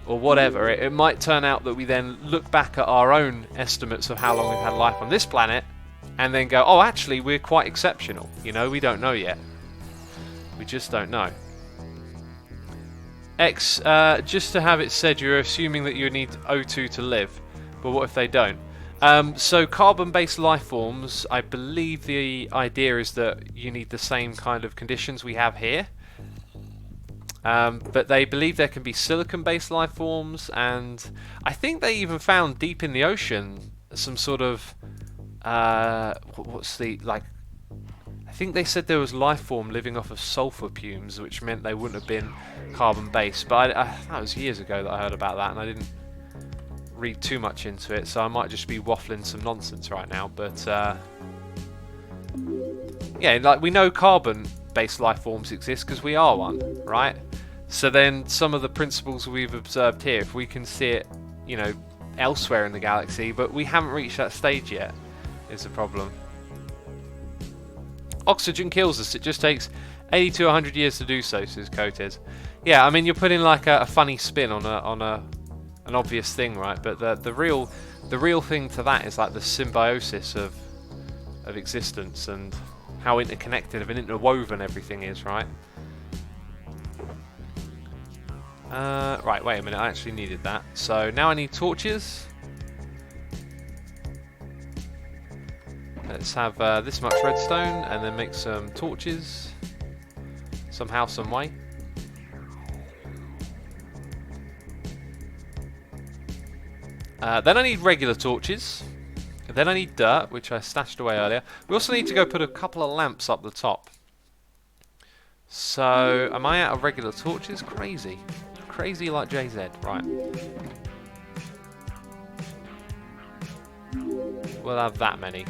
whatever, it might turn out that we then look back at our own estimates of how long we've had life on this planet and then go, oh, actually, we're quite exceptional. You know, we don't know yet. We just don't know. X, just to have it said, you're assuming that you need O2 to live. But what if they don't? So carbon-based life forms, I believe the idea is that you need the same kind of conditions we have here. But they believe there can be silicon-based life forms, and I think they even found deep in the ocean some sort of I think they said there was life form living off of sulfur fumes, which meant they wouldn't have been carbon-based. But that was years ago that I heard about that, and I didn't read too much into it, so I might just be waffling some nonsense right now. But yeah, like, we know carbon-based life forms exist because we are one, right? So then some of the principles we've observed here, if we can see it, you know, elsewhere in the galaxy, but we haven't reached that stage yet, is the problem. Oxygen kills us. It just takes 80 to 100 years to do so, says Coated. Yeah, I mean, you're putting like a funny spin on an obvious thing, right? But the real thing to that is like the symbiosis of existence and how interconnected and interwoven everything is, right? Right, wait a minute, I actually needed that. So now I need torches. Let's have this much redstone and then make some torches. Somehow, some way. Then I need regular torches. Then I need dirt, which I stashed away earlier. We also need to go put a couple of lamps up the top. So, am I out of regular torches? Crazy. Crazy like JZ. Right. We'll have that many.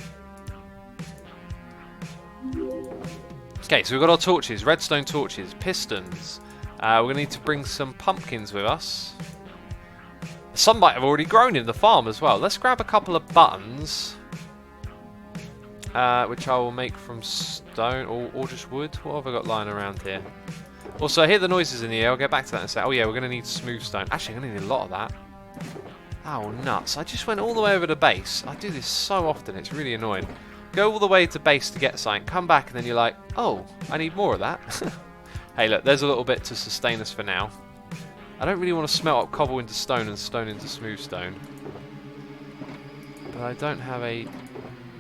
Okay, so we've got our torches. Redstone torches. Pistons. We're going to need to bring some pumpkins with us. Some might have already grown in the farm as well. Let's grab a couple of buttons, which I will make from stone or just wood. What have I got lying around here? Also, I hear the noises in the air. I'll get back to that in a sec. Oh yeah, we're going to need smooth stone. Actually, I'm going to need a lot of that. Oh, nuts. I just went all the way over to base. I do this so often. It's really annoying. Go all the way to base to get something. Come back and then you're like, oh, I need more of that. hey, look, there's a little bit to sustain us for now. I don't really want to smelt up cobble into stone and stone into smooth stone. But I don't have a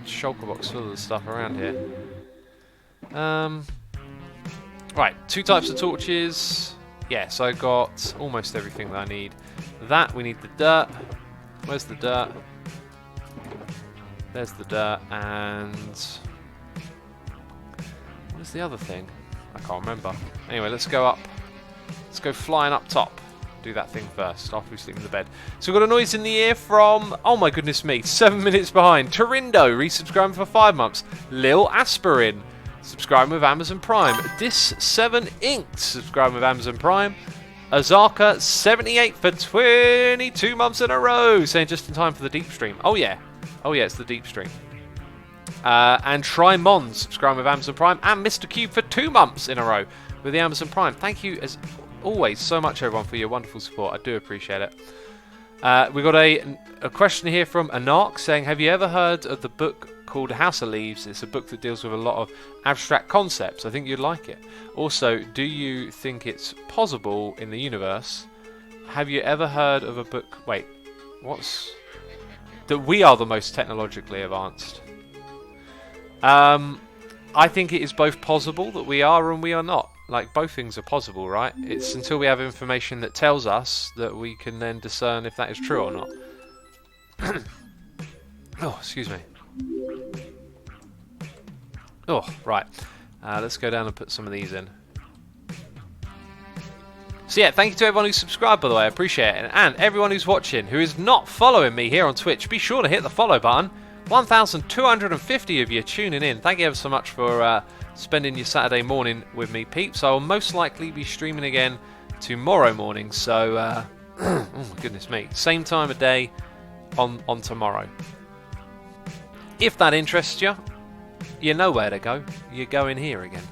shulker box full of the stuff around here. Right, 2 types of torches. Yeah, so I got almost everything that I need. That, we need the dirt. Where's the dirt? There's the dirt, and... where's the other thing? I can't remember. Anyway, let's go up. Let's go flying up top. Do that thing first, after we sleep in the bed. So we've got a noise in the ear from, oh my goodness me, 7 minutes behind. Torindo, resubscribing for 5 months. Lil Aspirin, subscribing with Amazon Prime. Dis7 Inc, subscribing with Amazon Prime. Azarka 78 for 22 months in a row, saying just in time for the deep stream. Oh yeah, it's the deep stream. And Trimon, subscribing with Amazon Prime. And Mr. Cube for 2 months in a row with the Amazon Prime. Thank you as always so much, everyone, for your wonderful support. I do appreciate it. We got a question here from Anark saying, have you ever heard of the book called House of Leaves? It's a book that deals with a lot of abstract concepts. I think you'd like it. Also, do you think it's possible in the universe? Have you ever heard of a book... wait, what's... that we are the most technologically advanced? I think it is both possible that we are and we are not. Like, both things are possible, right? It's until we have information that tells us that we can then discern if that is true or not. Oh, excuse me. Oh, right. Let's go down and put some of these in. So yeah, thank you to everyone who's subscribed, by the way. I appreciate it. And everyone who's watching who is not following me here on Twitch, be sure to hit the follow button. 1,250 of you tuning in. Thank you ever so much for spending your Saturday morning with me, peeps. I will most likely be streaming again tomorrow morning. So, oh my goodness me, same time of day on tomorrow. If that interests you, you know where to go. You go in here again.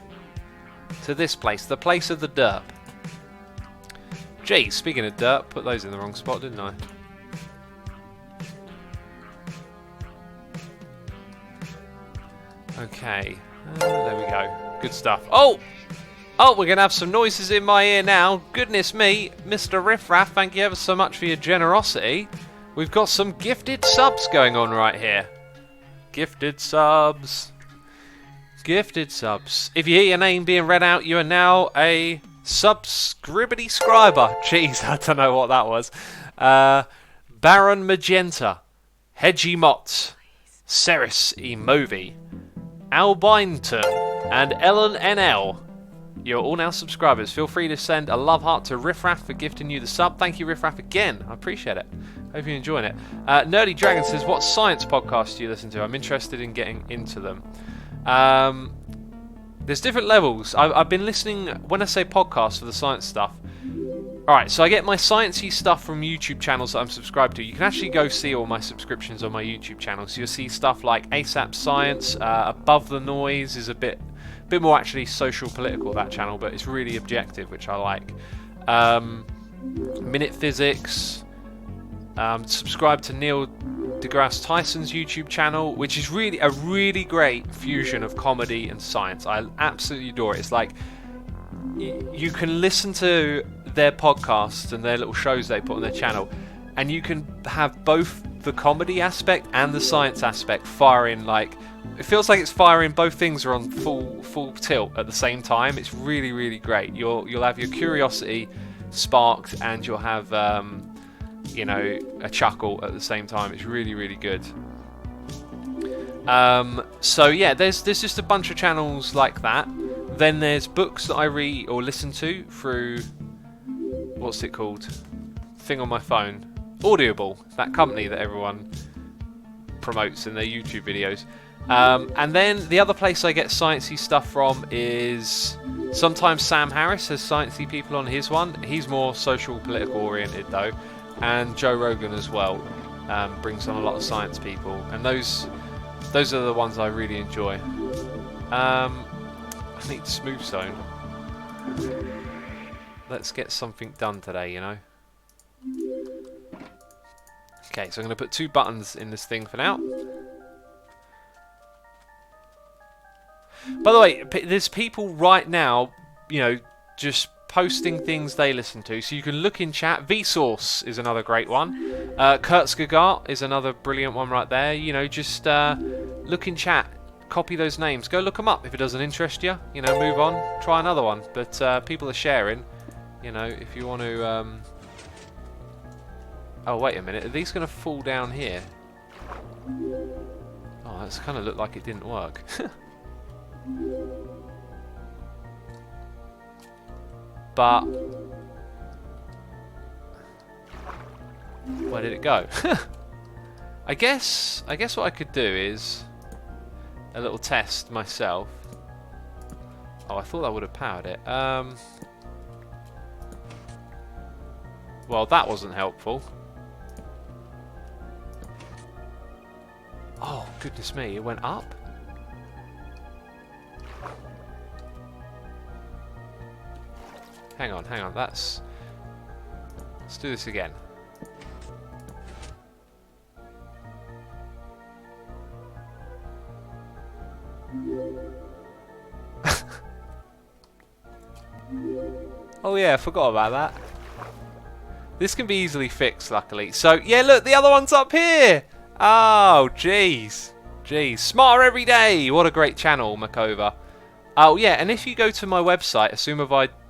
To this place, the place of the derp. Gee, speaking of dirt, put those in the wrong spot, didn't I? Okay, there we go. Good stuff. Oh! Oh, we're going to have some noises in my ear now. Goodness me, Mr. Riffraff, thank you ever so much for your generosity. We've got some gifted subs going on right here. Gifted subs. Gifted subs. If you hear your name being read out, you are now a subscriber. Jeez, I don't know what that was. Baron Magenta, Hedgie Mott, Ceres Emovi, Albinton, and Ellen NL. You're all now subscribers. Feel free to send a love heart to Riffraff for gifting you the sub. Thank you, Riffraff, again. I appreciate it. Hope you're enjoying it. Nerdy Dragon says, what science podcasts do you listen to? I'm interested in getting into them. There's different levels. I've been listening, when I say podcasts for the science stuff. Alright, so I get my sciencey stuff from YouTube channels that I'm subscribed to. You can actually go see all my subscriptions on my YouTube channel. So you'll see stuff like ASAP Science, Above the Noise is a bit more actually social political, that channel, but it's really objective, which I like. Minute Physics. Subscribe to Neil deGrasse Tyson's YouTube channel, which is really a really great fusion of comedy and science. I absolutely adore it. It's like you can listen to their podcasts and their little shows they put on their channel, and you can have both the comedy aspect and the science aspect firing. Like, it feels like it's firing, both things are on full tilt at the same time. It's really, really great. You'll have your curiosity sparked, and you'll have you know, a chuckle at the same time. It's really, really good. So yeah, there's just a bunch of channels like that. Then there's books that I read or listen to through, what's it called? Thing on my phone. Audible, that company that everyone promotes in their YouTube videos. And then the other place I get sciencey stuff from is sometimes Sam Harris has sciencey people on his one. He's more social, political oriented though. And Joe Rogan as well brings on a lot of science people, and those are the ones I really enjoy. I need smooth stone. Let's get something done today, you know. Okay, so I'm going to put 2 buttons in this thing for now. By the way, there's people right now, you know, just posting things they listen to. So you can look in chat. Vsauce is another great one. Kurtzgegart is another brilliant one right there. You know, just look in chat. Copy those names. Go look them up. If it doesn't interest you, you know, move on. Try another one. But people are sharing. You know, if you want to... Oh, wait a minute. Are these going to fall down here? Oh, that's kind of looked like it didn't work. But... where did it go? I guess what I could do is... a little test myself. Oh, I thought that would have powered it. Well, that wasn't helpful. Oh, goodness me, it went up? Hang on, let's do this again. Oh yeah, I forgot about that. This can be easily fixed, luckily. So, yeah, look, the other one's up here! Oh, jeez. Jeez. Smarter every day! What a great channel, Makova. Oh, yeah, and if you go to my website,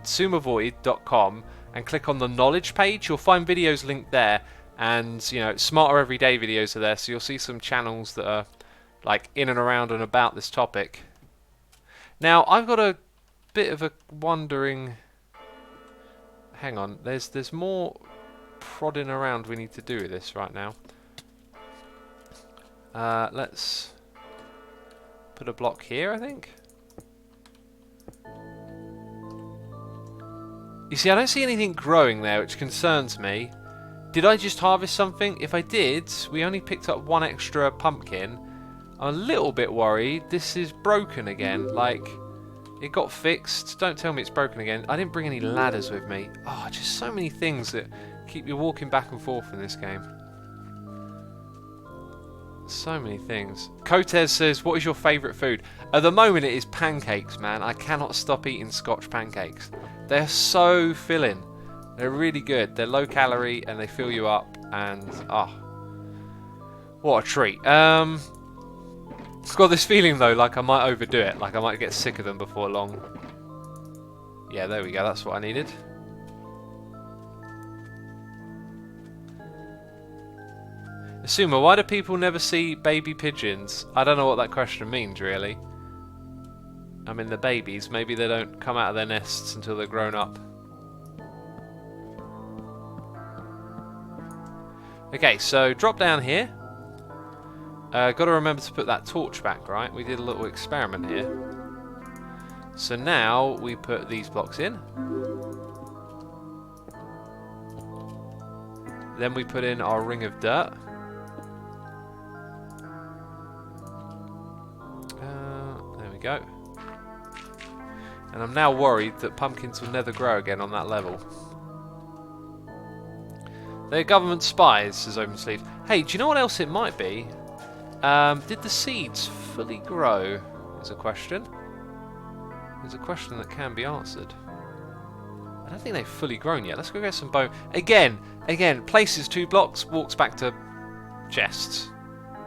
assumavoid.com, and click on the knowledge page, you'll find videos linked there. And, you know, Smarter Everyday videos are there, so you'll see some channels that are, like, in and around and about this topic. Now, I've got a bit of a wondering... Hang on, there's more prodding around we need to do with this right now. Let's put a block here, I think. You see, I don't see anything growing there, which concerns me. Did I just harvest something? If I did, we only picked up one extra pumpkin. I'm a little bit worried. This is broken again. Like, it got fixed. Don't tell me it's broken again. I didn't bring any ladders with me. Oh, just so many things that keep you walking back and forth in this game. So many things. Kotez says, what is your favourite food? At the moment it is pancakes, man. I cannot stop eating Scotch pancakes. They're so filling. They're really good. They're low calorie and they fill you up. And, what a treat. It's got this feeling though, like I might overdo it. Like I might get sick of them before long. Yeah, there we go. That's what I needed. Asuma, why do people never see baby pigeons? I don't know what that question means, really. I mean, they're babies. Maybe they don't come out of their nests until they're grown up. Okay, so drop down here. Got to remember to put that torch back, right? We did a little experiment here. So now we put these blocks in. Then we put in our ring of dirt. There we go. And I'm now worried that pumpkins will never grow again on that level. They're government spies, says OpenSleeve. Hey, do you know what else it might be? Did the seeds fully grow? Is a question. There's a question that can be answered. I don't think they've fully grown yet. Let's go get some bone. Again, places 2 blocks, walks back to chests.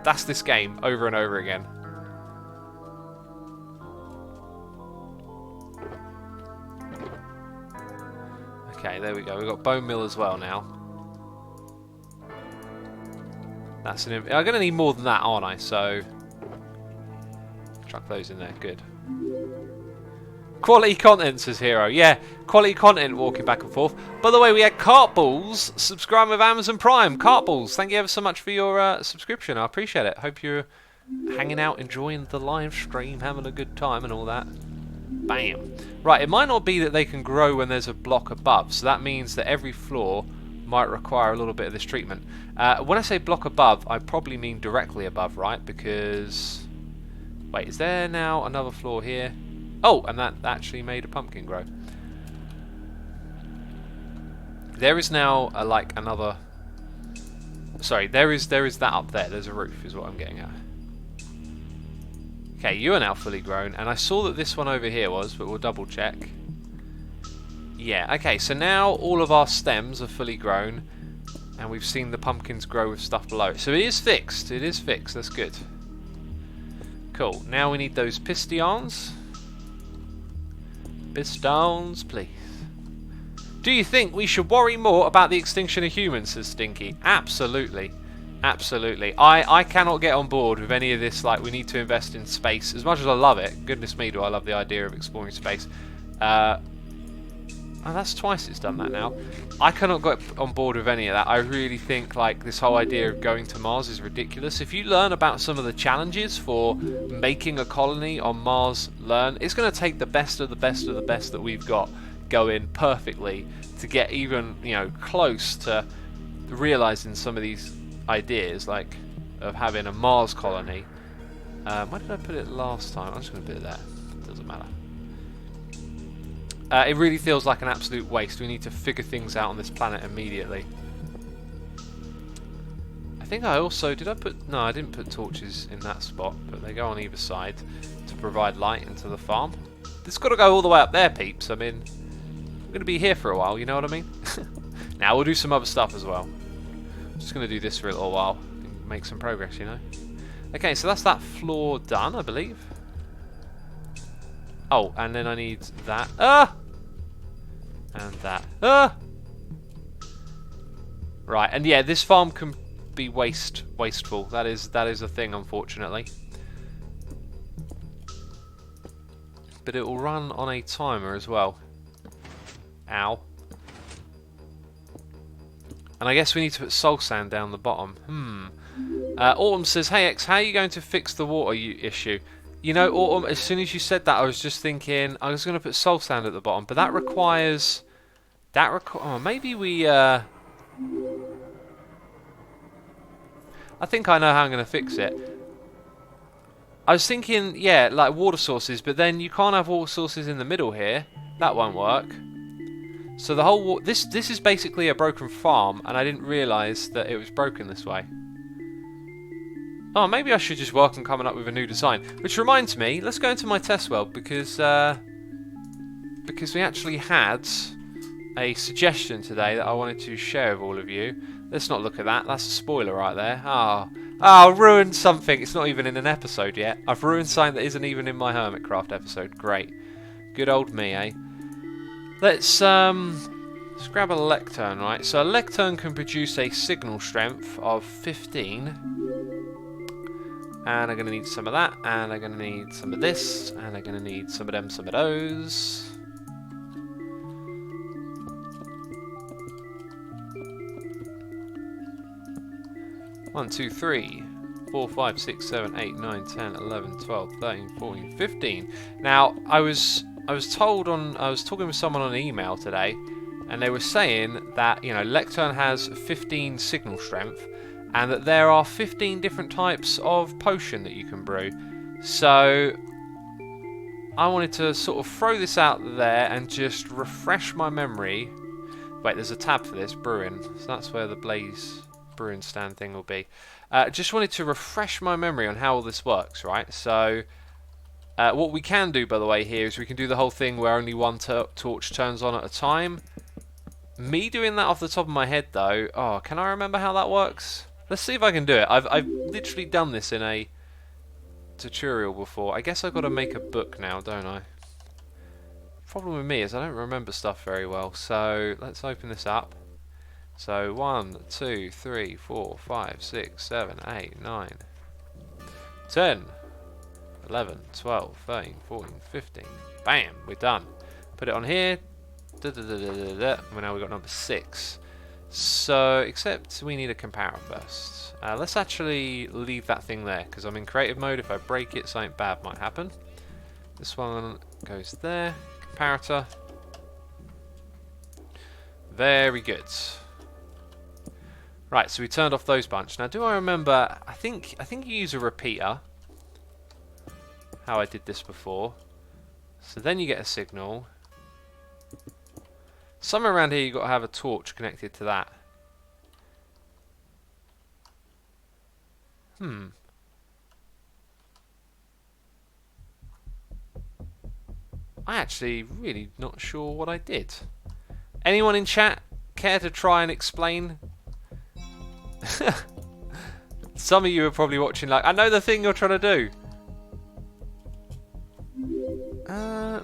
That's this game over and over again. Okay, there we go. We've got bone meal as well now. That's I'm going to need more than that, aren't I? So, chuck those in there. Good. Quality content, says Hero. Yeah, quality content walking back and forth. By the way, we had Cartballs subscribing with Amazon Prime. Cartballs, thank you ever so much for your subscription. I appreciate it. Hope you're hanging out, enjoying the live stream, having a good time and all that. Bam. Right, it might not be that they can grow when there's a block above, so that means that every floor might require a little bit of this treatment. When I say block above, I probably mean directly above, right? Because... wait, is there now another floor here? Oh, and that actually made a pumpkin grow. There is now like another... sorry, there is that up there. There's a roof, is what I'm getting at. Okay, you are now fully grown, and I saw that this one over here was, but we'll double check. Yeah, okay, so now all of our stems are fully grown, and we've seen the pumpkins grow with stuff below it. So it is fixed, that's good. Cool, now we need those pistons. Pistons, please. Do you think we should worry more about the extinction of humans, says Stinky? Absolutely. Absolutely. I cannot get on board with any of this, like, we need to invest in space. As much as I love it, goodness me do I love the idea of exploring space. Oh, that's twice it's done that now. I cannot get on board with any of that. I really think like this whole idea of going to Mars is ridiculous. If you learn about some of the challenges for making a colony on Mars, it's going to take the best of the best of the best that we've got going perfectly to get even, you know, close to realizing some of these ideas, like of having a Mars colony. Where did I put it last time? I'm just going to put it there. It doesn't matter. It really feels like an absolute waste. We need to figure things out on this planet immediately. I think I also... No, I didn't put torches in that spot, but they go on either side to provide light into the farm. It's got to go all the way up there, peeps. I mean, I'm going to be here for a while, you know what I mean? Now, we'll do some other stuff as well. I'm just going to do this for a little while and make some progress, you know? Okay, so that's that floor done, I believe. Oh, and then I need that. Ah! And that. Ah! Right, and yeah, this farm can be wasteful. That is a thing, unfortunately. But it will run on a timer as well. Ow. And I guess we need to put soul sand down the bottom. Autumn says, "Hey X, how are you going to fix the water issue?" You know, Autumn, as soon as you said that, I was just thinking I was going to put soul sand at the bottom, but that requires... oh, maybe we... I think I know how I'm going to fix it. I was thinking, yeah, like water sources, but then you can't have water sources in the middle here. That won't work. So the whole... This is basically a broken farm, and I didn't realise that it was broken this way. Oh, maybe I should just work on coming up with a new design. Which reminds me, let's go into my test world because we actually had a suggestion today that I wanted to share with all of you. Let's not look at that. That's a spoiler right there. Oh, ruined something. It's not even in an episode yet. I've ruined something that isn't even in my Hermitcraft episode. Great. Good old me, eh? Let's grab a Lectern, right? So a Lectern can produce a signal strength of 15. And I'm going to need some of that, and I'm going to need some of this, and I'm going to need some of them, some of those. One, two, 3, 4, 5, 6, 7, 8, 9, 10, 11, 12, 13, 14, 15. Now, I was talking with someone on email today, and they were saying that, you know, Lectern has 15 signal strength, and that there are 15 different types of potion that you can brew. So I wanted to sort of throw this out there and just refresh my memory. Wait, there's a tab for this, brewing. So that's where the blaze brewing stand thing will be. Just wanted to refresh my memory on how all this works, right? So what we can do, by the way, here is we can do the whole thing where only one torch turns on at a time. Me doing that off the top of my head, though, oh, can I remember how that works? Let's see if I can do it. I've literally done this in a tutorial before. I guess I've got to make a book now, don't I? Problem with me is I don't remember stuff very well. So let's open this up. So 1, 2, 3, 4, 5, 6, 7, 8, 9, 10, 11, 12, 13, 14, 15. Bam! We're done. Put it on here. Well, now we've got number 6. So, except we need a comparator first. Let's actually leave that thing there, because I'm in creative mode. If I break it, something bad might happen. This one goes there. Comparator. Very good. Right, so we turned off those bunch. Now, do I remember... I think you use a repeater. How I did this before. So then you get a signal. Somewhere around here you've got to have a torch connected to that. I actually really not sure what I did. Anyone in chat care to try and explain? Some of you are probably watching like, I know the thing you're trying to do.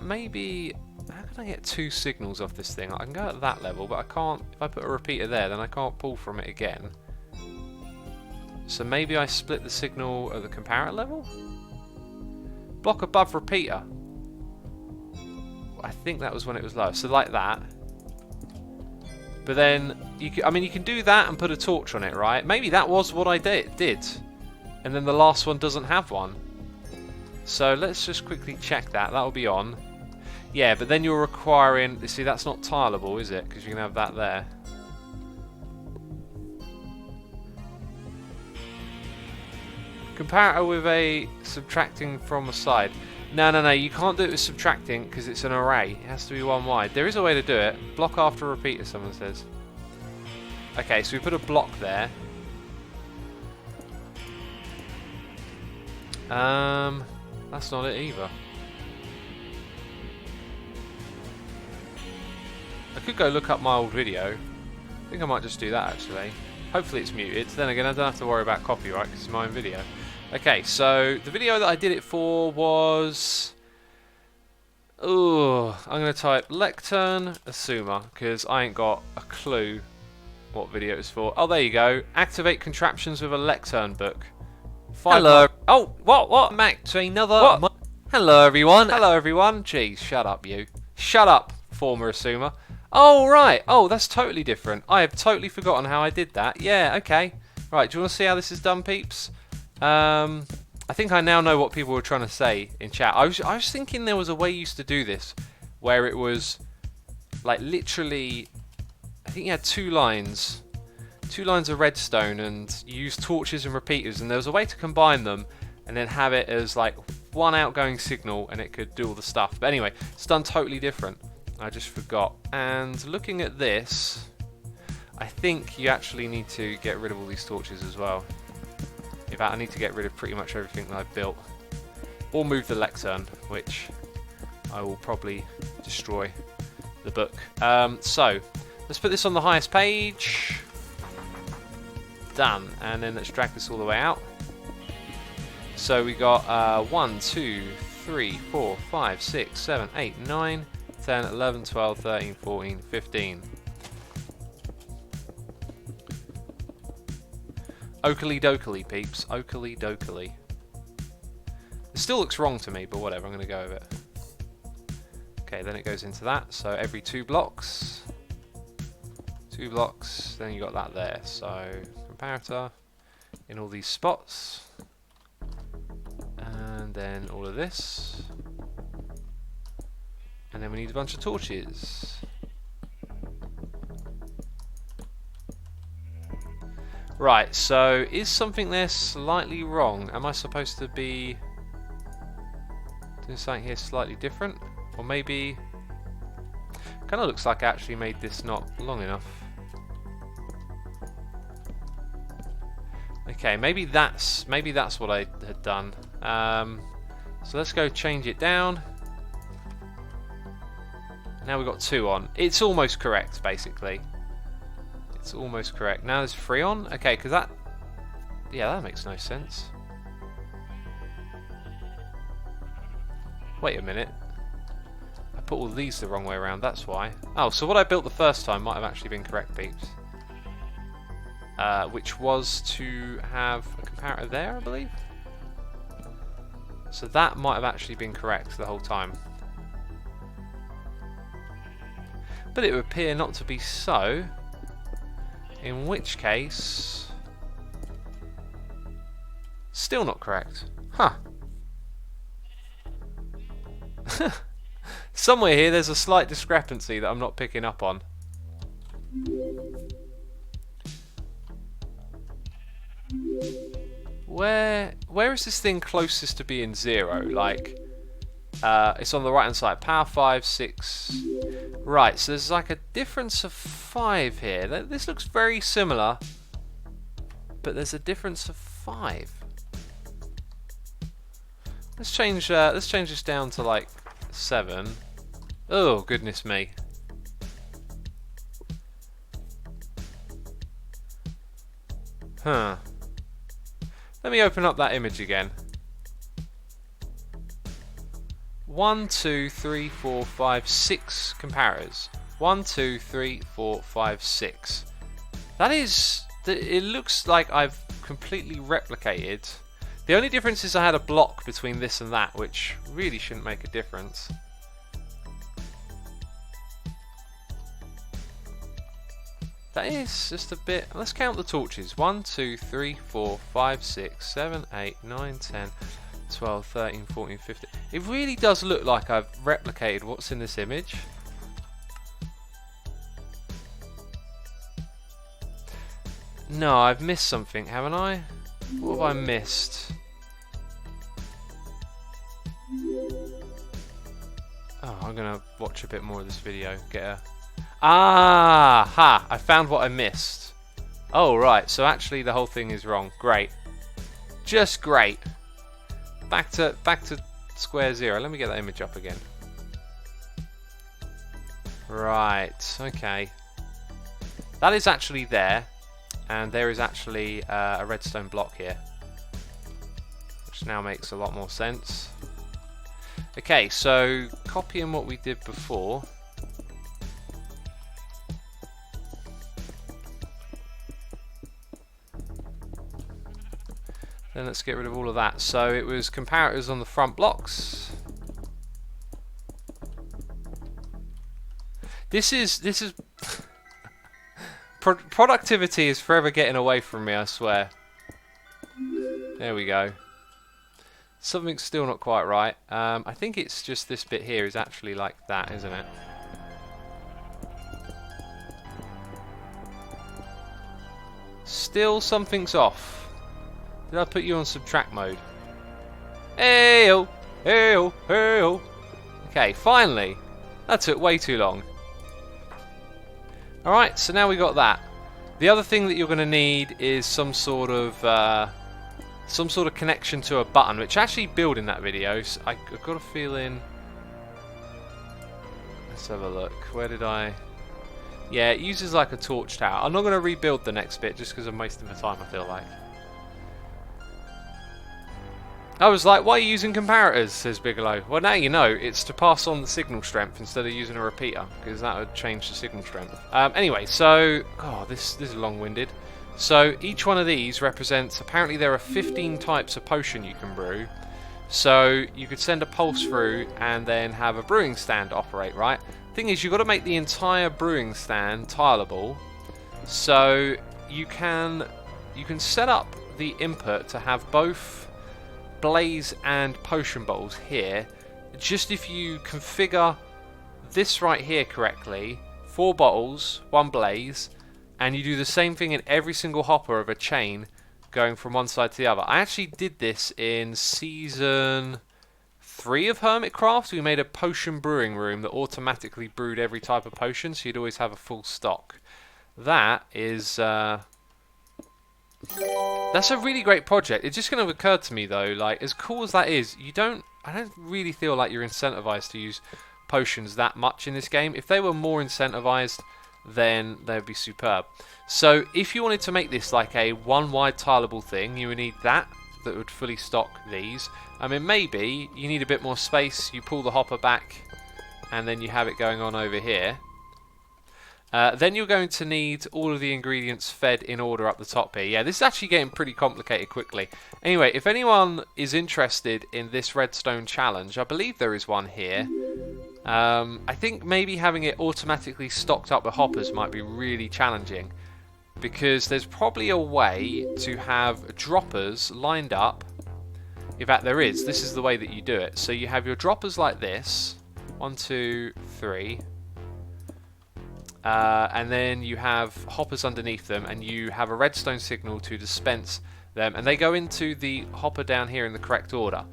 Maybe, how can I get 2 signals off this thing? I can go at that level, but I can't, if I put a repeater there, then I can't pull from it again. So maybe I split the signal at the comparator level? Block above repeater. I think that was when it was low, so like that. But then, you can do that and put a torch on it, right? Maybe that was what I did. And then the last one doesn't have one. So let's just quickly check that. That'll be on. Yeah, but then you're requiring... See, that's not tileable, is it? Because you can have that there. Comparator with a subtracting from a side. No, you can't do it with subtracting because it's an array. It has to be one wide. There is a way to do it. Block after repeater, someone says. Okay, so we put a block there. That's not it either. I could go look up my old video. I think I might just do that actually. Hopefully it's muted. Then again, I don't have to worry about copyright because it's my own video. Okay, so the video that I did it for was... I'm going to type Lectern Assumer because I ain't got a clue what video it's for. Oh, there you go. Activate contraptions with a Lectern book. Hello. Oh, what? Mac to another... What? Hello, everyone. Hello, everyone. Jeez, shut up, you. Shut up, former Assumer. Oh, right. Oh, that's totally different. I have totally forgotten how I did that. Yeah, okay. Right, do you want to see how this is done, peeps? I think I now know what people were trying to say in chat. I was thinking there was a way you used to do this, where it was, like, literally, I think you had 2 lines of redstone, and you used torches and repeaters, and there was a way to combine them, and then have it as, like, one outgoing signal, and it could do all the stuff. But anyway, it's done totally different. I just forgot. And looking at this, I think you actually need to get rid of all these torches as well. In fact, I need to get rid of pretty much everything that I've built. Or move the Lectern, which I will probably destroy the book. So, let's put this on the highest page. Done. And then let's drag this all the way out. So we got 1, 2, 3, 4, 5, 6, 7, 8, 9, 10, 11, 12, 13, 14, 15. Oakley dokley, peeps. Oakley dokley. It still looks wrong to me, but whatever, I'm going to go with it. Okay, then it goes into that. So every 2 blocks. 2 blocks, then you got that there. So comparator in all these spots. And then all of this. And then we need a bunch of torches. Right, so is something there slightly wrong? Am I supposed to be doing something here slightly different? Or maybe... kind of looks like I actually made this not long enough. Okay, maybe that's what I had done. So let's go change it down. Now we've got 2 on. It's almost correct, basically. It's almost correct. Now there's 3 on? Okay, because that... yeah, that makes no sense. Wait a minute. I put all these the wrong way around, that's why. Oh, so what I built the first time might have actually been correct, peeps. Which was to have a comparator there, I believe. So that might have actually been correct the whole time. But it would appear not to be so. In which case... still not correct. Huh. Somewhere here there's a slight discrepancy that I'm not picking up on. Where is this thing closest to being 0? Like, it's on the right hand side. Power 5, 6. Right, so there's like a difference of 5 here. This looks very similar, but there's a difference of 5. Let's change this down to like 7. Oh goodness me. Huh. Let me open up that image again. 1, 2, 3, 4, 5, 6 comparators. 1, 2, 3, 4, 5, 6. That is... It looks like I've completely replicated. The only difference is I had a block between this and that, which really shouldn't make a difference. That is just a bit... Let's count the torches. 1, 2, 3, 4, 5, 6, 7, 8, 9, 10, 12, 13, 14, 15. It really does look like I've replicated what's in this image. No, I've missed something, haven't I? What have I missed? Oh, I'm gonna watch a bit more of this video. Get a... Ah! Ha! I found what I missed. Oh, right. So actually the whole thing is wrong. Great. Just great. Back to square zero. Let me get that image up again. Right. Okay. That is actually there. And there is actually a redstone block here. Which now makes a lot more sense. Okay, so copying what we did before. Then let's get rid of all of that. So it was comparators on the front blocks. This is productivity is forever getting away from me, I swear. There we go. Something's still not quite right. I think it's just this bit here is actually like that, isn't it? Still something's off. Did I put you on subtract mode? Hey-oh! Hey-oh! Hey-oh! Okay, finally! That took way too long. Alright, so now we got that. The other thing that you're going to need is some sort of connection to a button, which I actually built in that video. So I've got a feeling... Let's have a look. Where did I... Yeah, it uses like a torch tower. I'm not going to rebuild the next bit just because I'm wasting my time, I feel like. I was like, why are you using comparators, says Bigelow. Well, now you know, it's to pass on the signal strength instead of using a repeater, because that would change the signal strength. Anyway, so... Oh, this is long-winded. So, each one of these represents... Apparently there are 15 types of potion you can brew. So, you could send a pulse through and then have a brewing stand operate, right? Thing is, you've got to make the entire brewing stand tileable. So, you can set up the input to have both blaze and potion bottles here. Just if you configure this right here correctly, 4 bottles, 1 blaze, and you do the same thing in every single hopper of a chain going from one side to the other. I actually did this in season 3 of Hermitcraft. We made a potion brewing room that automatically brewed every type of potion, so you'd always have a full stock. That is that's a really great project. It's just going to occur to me though, like, as cool as that is, I don't really feel like you're incentivized to use potions that much in this game. If they were more incentivized, then they'd be superb. So if you wanted to make this like a one wide tileable thing, you would need that would fully stock these. I mean, maybe you need a bit more space, you pull the hopper back and then you have it going on over here. Then you're going to need all of the ingredients fed in order up the top here. Yeah, this is actually getting pretty complicated quickly. Anyway, if anyone is interested in this redstone challenge, I believe there is one here. I think maybe having it automatically stocked up with hoppers might be really challenging, because there's probably a way to have droppers lined up. In fact, there is. This is the way that you do it. So you have your droppers like this. 1, 2, 3. And then you have hoppers underneath them, and you have a redstone signal to dispense them, and they go into the hopper down here in the correct order.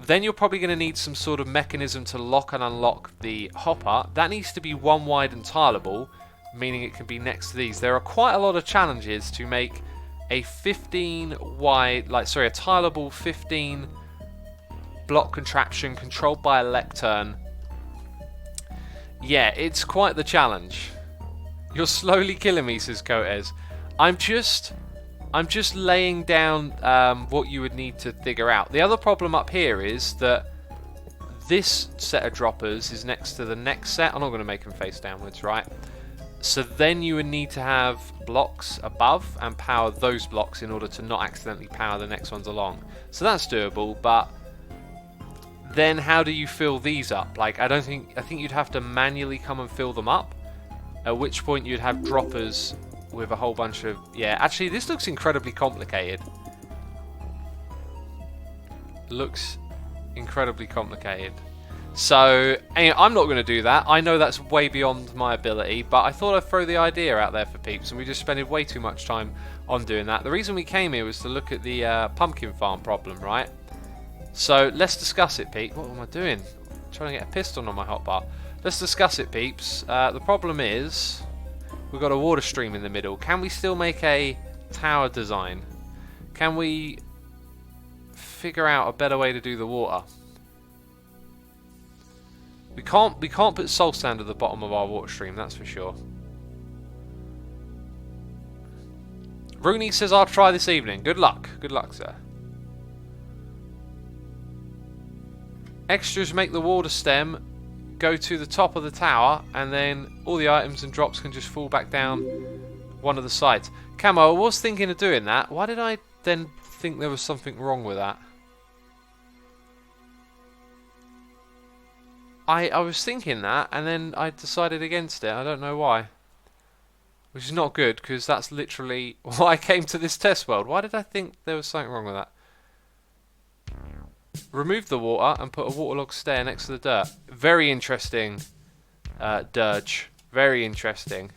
Then you're probably going to need some sort of mechanism to lock and unlock the hopper. That needs to be one wide and tileable, meaning it can be next to these. There are quite a lot of challenges to make a 15 wide, a tileable 15 block contraption controlled by a Lectern. Yeah, it's quite the challenge. You're slowly killing me, says Cotes. I'm just I'm just laying down what you would need to figure out. The other problem up here is that this set of droppers is next to the next set. I'm not going to make them face downwards, right? So then you would need to have blocks above and power those blocks in order to not accidentally power the next ones along. So that's doable, but then how do you fill these up? Like, I think you'd have to manually come and fill them up, at which point you'd have droppers with a whole bunch of... Yeah, actually, this looks incredibly complicated. Looks incredibly complicated. So, anyway, I'm not going to do that. I know that's way beyond my ability, but I thought I'd throw the idea out there for peeps, and we just spent way too much time on doing that. The reason we came here was to look at the pumpkin farm problem, right? So, let's discuss it, Pete. What am I doing? I'm trying to get a piston on my hotbar. Let's discuss it, peeps. The problem is we've got a water stream in the middle. Can we still make a tower design? Can we figure out a better way to do the water? We can't put soul sand at the bottom of our water stream, that's for sure. Rooney says I'll try this evening. Good luck. Good luck, sir. Extras make the water stem go to the top of the tower, and then all the items and drops can just fall back down one of the sides. Camo, I was thinking of doing that. Why did I then think there was something wrong with that? I was thinking that, and then I decided against it. I don't know why. Which is not good, because that's literally why I came to this test world. Why did I think there was something wrong with that? Remove the water and put a waterlogged stair next to the dirt. Very interesting, Dirge. Very interesting.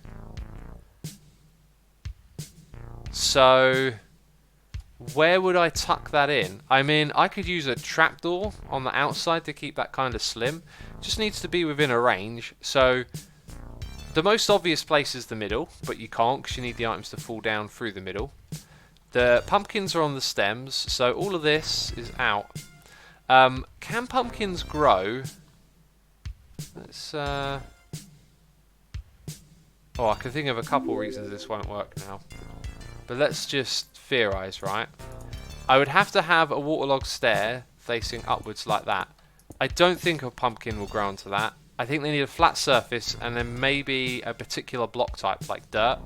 So, where would I tuck that in? I mean, I could use a trapdoor on the outside to keep that kind of slim. Just needs to be within a range. So, the most obvious place is the middle, but you can't because you need the items to fall down through the middle. The pumpkins are on the stems, so all of this is out. Can pumpkins grow? Let's, oh, I can think of a couple reasons this won't work now. But let's just theorize, right? I would have to have a waterlogged stair facing upwards like that. I don't think a pumpkin will grow onto that. I think they need a flat surface and then maybe a particular block type like dirt.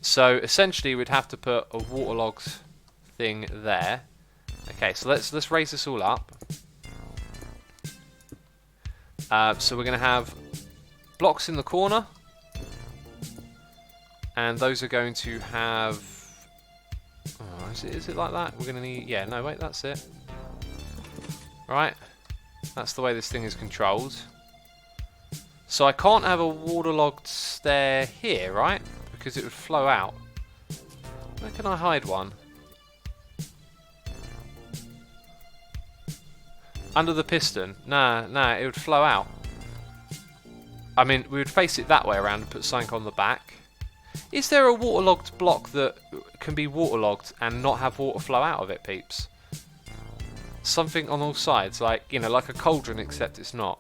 So essentially we'd have to put a waterlogged thing there. Okay, so let's raise this all up. So we're going to have blocks in the corner, and those are going to have... Oh, is it like that? We're going to need... Yeah, no, wait, that's it. Right, that's the way this thing is controlled. So I can't have a waterlogged stair here, right? Because it would flow out. Where can I hide one? Under the piston? Nah, it would flow out. I mean, we would face it that way around and put something on the back. Is there a waterlogged block that can be waterlogged and not have water flow out of it, peeps? Something on all sides, like, you know, like a cauldron, except it's not.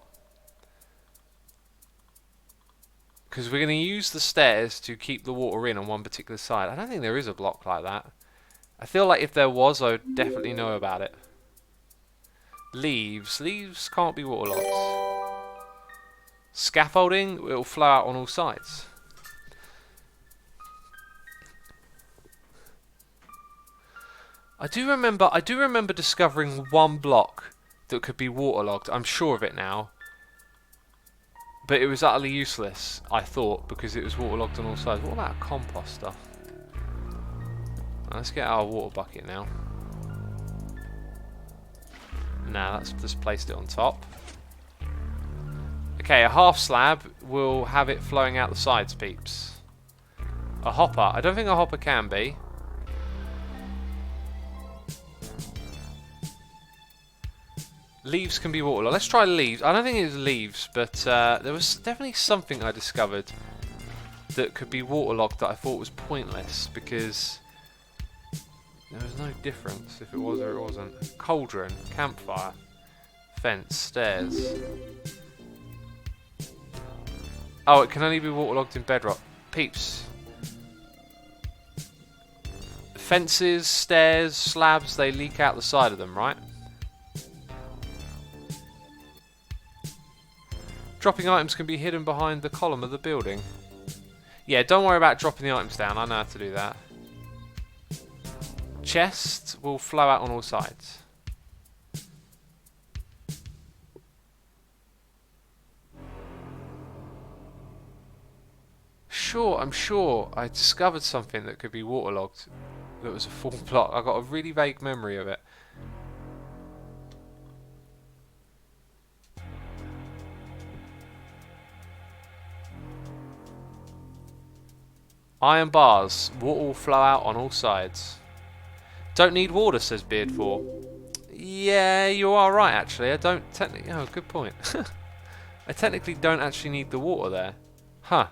Because we're going to use the stairs to keep the water in on one particular side. I don't think there is a block like that. I feel like if there was, I would definitely know about it. Leaves. Leaves can't be waterlogged. Scaffolding, it will flow out on all sides. I do remember discovering one block that could be waterlogged. I'm sure of it now. But it was utterly useless, I thought, because it was waterlogged on all sides. What about a composter? Let's get our water bucket now. Now that's just placed it on top. Okay, a half slab will have it flowing out the sides, peeps. A hopper. I don't think a hopper can be. Leaves can be waterlogged. Let's try leaves. I don't think it was leaves, but there was definitely something I discovered that could be waterlogged that I thought was pointless because there was no difference if it was or it wasn't. Cauldron, campfire, fence, stairs. Oh, it can only be waterlogged in bedrock. Peeps. Fences, stairs, slabs, they leak out the side of them, right? Dropping items can be hidden behind the column of the building. Yeah, don't worry about dropping the items down. I know how to do that. Chests will flow out on all sides. I'm sure I discovered something that could be waterlogged that was a full block. I got a really vague memory of it. Iron bars. Water will flow out on all sides. Don't need water, says Beard4. Yeah, you are right, actually. I don't technically... Oh, good point. I technically don't actually need the water there. Huh.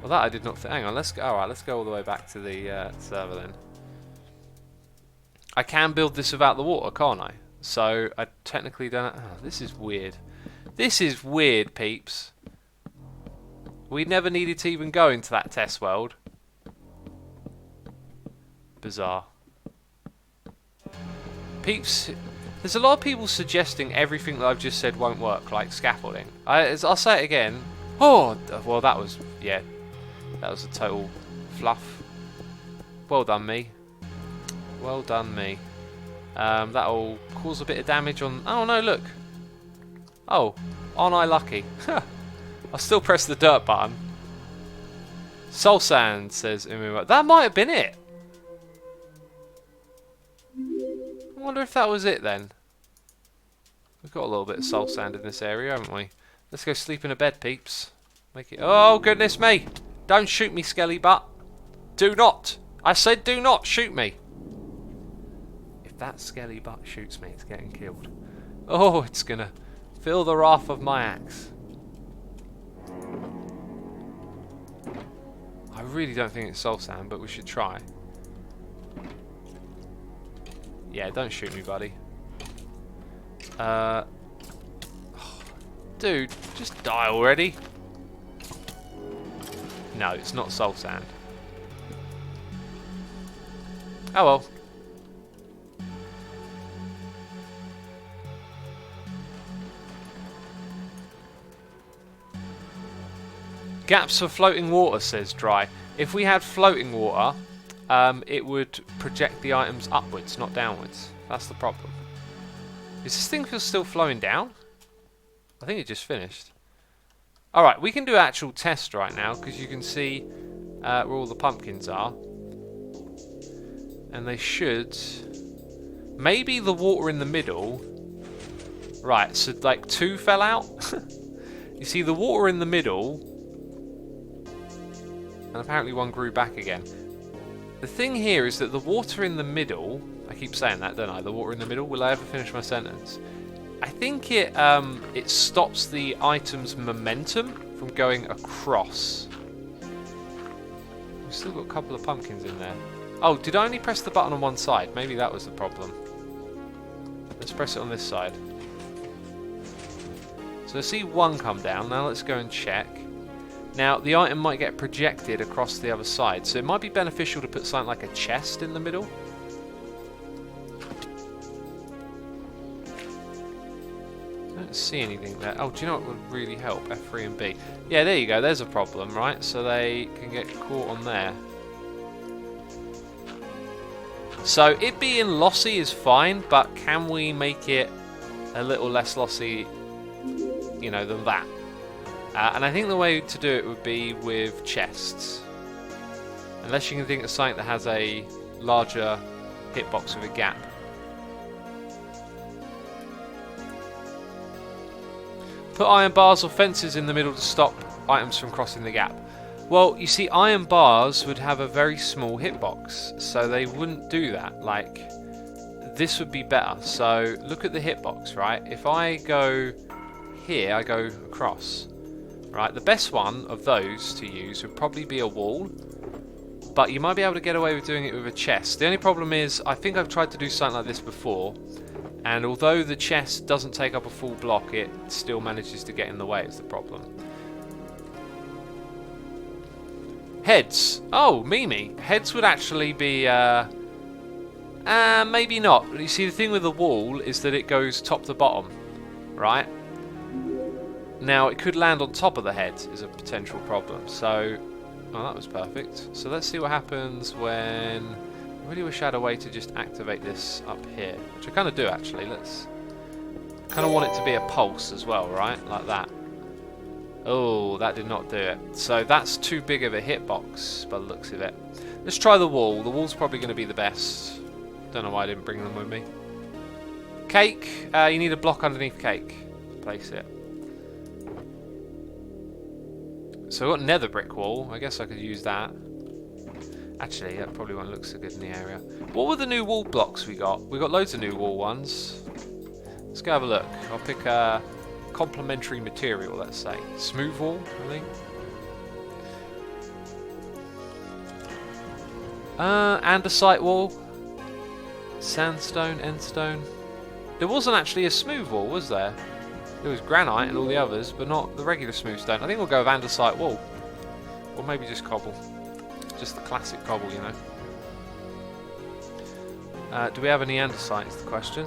Well, that I did not think. Hang on, let's go. Alright, let's go all the way back to the server then. I can build this without the water, can't I? So, I technically don't... Oh, this is weird. This is weird, peeps. We never needed to even go into that test world. Bizarre. Peeps, there's a lot of people suggesting everything that I've just said won't work, like scaffolding. I'll say it again. Oh, well that was, yeah, that was a total fluff. Well done me. Well done me. That'll cause a bit of damage on, oh no, look. Oh, aren't I lucky? I'll still press the dirt button. Soul sand, says Umu. That might have been it. I wonder if that was it then. We've got a little bit of soul sand in this area, haven't we? Let's go sleep in a bed, peeps. Make it. Oh goodness me! Don't shoot me, skelly butt. Do not. I said do not shoot me. If that skelly butt shoots me, it's getting killed. Oh, it's gonna feel the wrath of my axe. I really don't think it's soul sand, but we should try. Yeah, don't shoot me, buddy. Dude, just die already. No, it's not soul sand. Oh well. Gaps for floating water, says Dry. If we had floating water, it would project the items upwards, not downwards. That's the problem. Is this thing still flowing down? I think it just finished. Alright, we can do an actual test right now, because you can see where all the pumpkins are. And they should... Maybe the water in the middle... Right, so like 2 fell out? You see the water in the middle... And apparently 1 grew back again. The thing here is that the water in the middle... I keep saying that, don't I? The water in the middle. Will I ever finish my sentence? I think it stops the item's momentum from going across. We've still got a couple of pumpkins in there. Oh, did I only press the button on one side? Maybe that was the problem. Let's press it on this side. So I see 1 come down. Now let's go and check. Now, the item might get projected across the other side, so it might be beneficial to put something like a chest in the middle. I don't see anything there. Oh, do you know what would really help? F3 and B. Yeah, there you go. There's a problem, right? So they can get caught on there. So it being lossy is fine, but can we make it a little less lossy, you know, than that? And I think the way to do it would be with chests. Unless you can think of something that has a larger hitbox with a gap. Put iron bars or fences in the middle to stop items from crossing the gap. Well, you see, iron bars would have a very small hitbox, so they wouldn't do that. Like, this would be better. So, look at the hitbox, right? If I go here, I go across. Right, the best one of those to use would probably be a wall, but you might be able to get away with doing it with a chest. The only problem is, I think I've tried to do something like this before, and although the chest doesn't take up a full block, it still manages to get in the way, is the problem. Heads. Oh, Mimi. Heads would actually be, maybe not. You see, the thing with the wall is that it goes top to bottom, right? Now, it could land on top of the head is a potential problem. So, oh, that was perfect. So let's see what happens when... I really wish I had a way to just activate this up here, which I kind of do actually. Let's kind of want it to be a pulse as well, right? Like that. Oh, that did not do it. So that's too big of a hitbox by the looks of it. Let's try the wall. The wall's probably going to be the best. Don't know why I didn't bring them with me. Cake. You need a block underneath cake. Place it. So I've got nether brick wall. I guess I could use that. Actually, that probably won't look so good in the area. What were the new wall blocks we got? We got loads of new wall ones. Let's go have a look. I'll pick a complementary material, let's say. Smooth wall, I think. Andesite wall. Sandstone, endstone. There wasn't actually a smooth wall, was there? There was granite and all the others, but not the regular smooth stone. I think we'll go with andesite wall. Or maybe just cobble. Just the classic cobble, you know. Do we have any andesite is the question.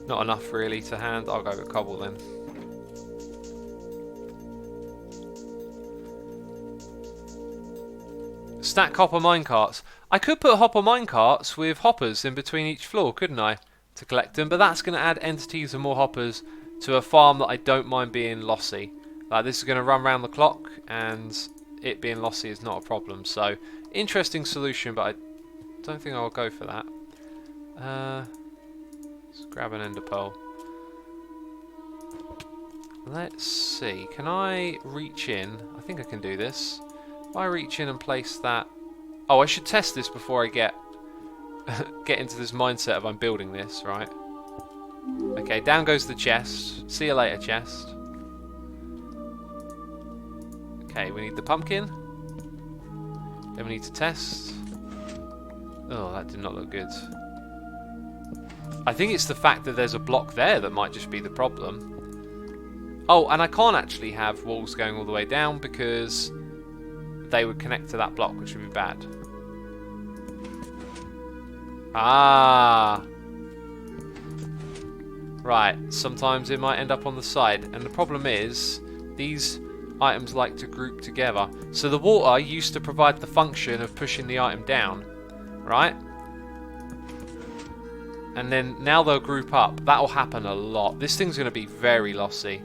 Not enough really to hand. I'll go with cobble then. Stack hopper minecarts. I could put hopper minecarts with hoppers in between each floor, couldn't I? To collect them, but that's going to add entities and more hoppers to a farm that I don't mind being lossy. Like, this is going to run around the clock, and it being lossy is not a problem. So, interesting solution, but I don't think I'll go for that. Let's grab an ender pearl. Let's see. Can I reach in? I think I can do this. If I reach in and place that... Oh, I should test this before I get into this mindset of I'm building this, right? Okay, down goes the chest. See you later, chest. Okay, we need the pumpkin. Then we need to test. Oh, that did not look good. I think it's the fact that there's a block there that might just be the problem. Oh, and I can't actually have walls going all the way down because they would connect to that block, which would be bad. Ah. Right, sometimes it might end up on the side. And the problem is, these items like to group together. So the water used to provide the function of pushing the item down, right? And then now they'll group up. That'll happen a lot. This thing's going to be very lossy.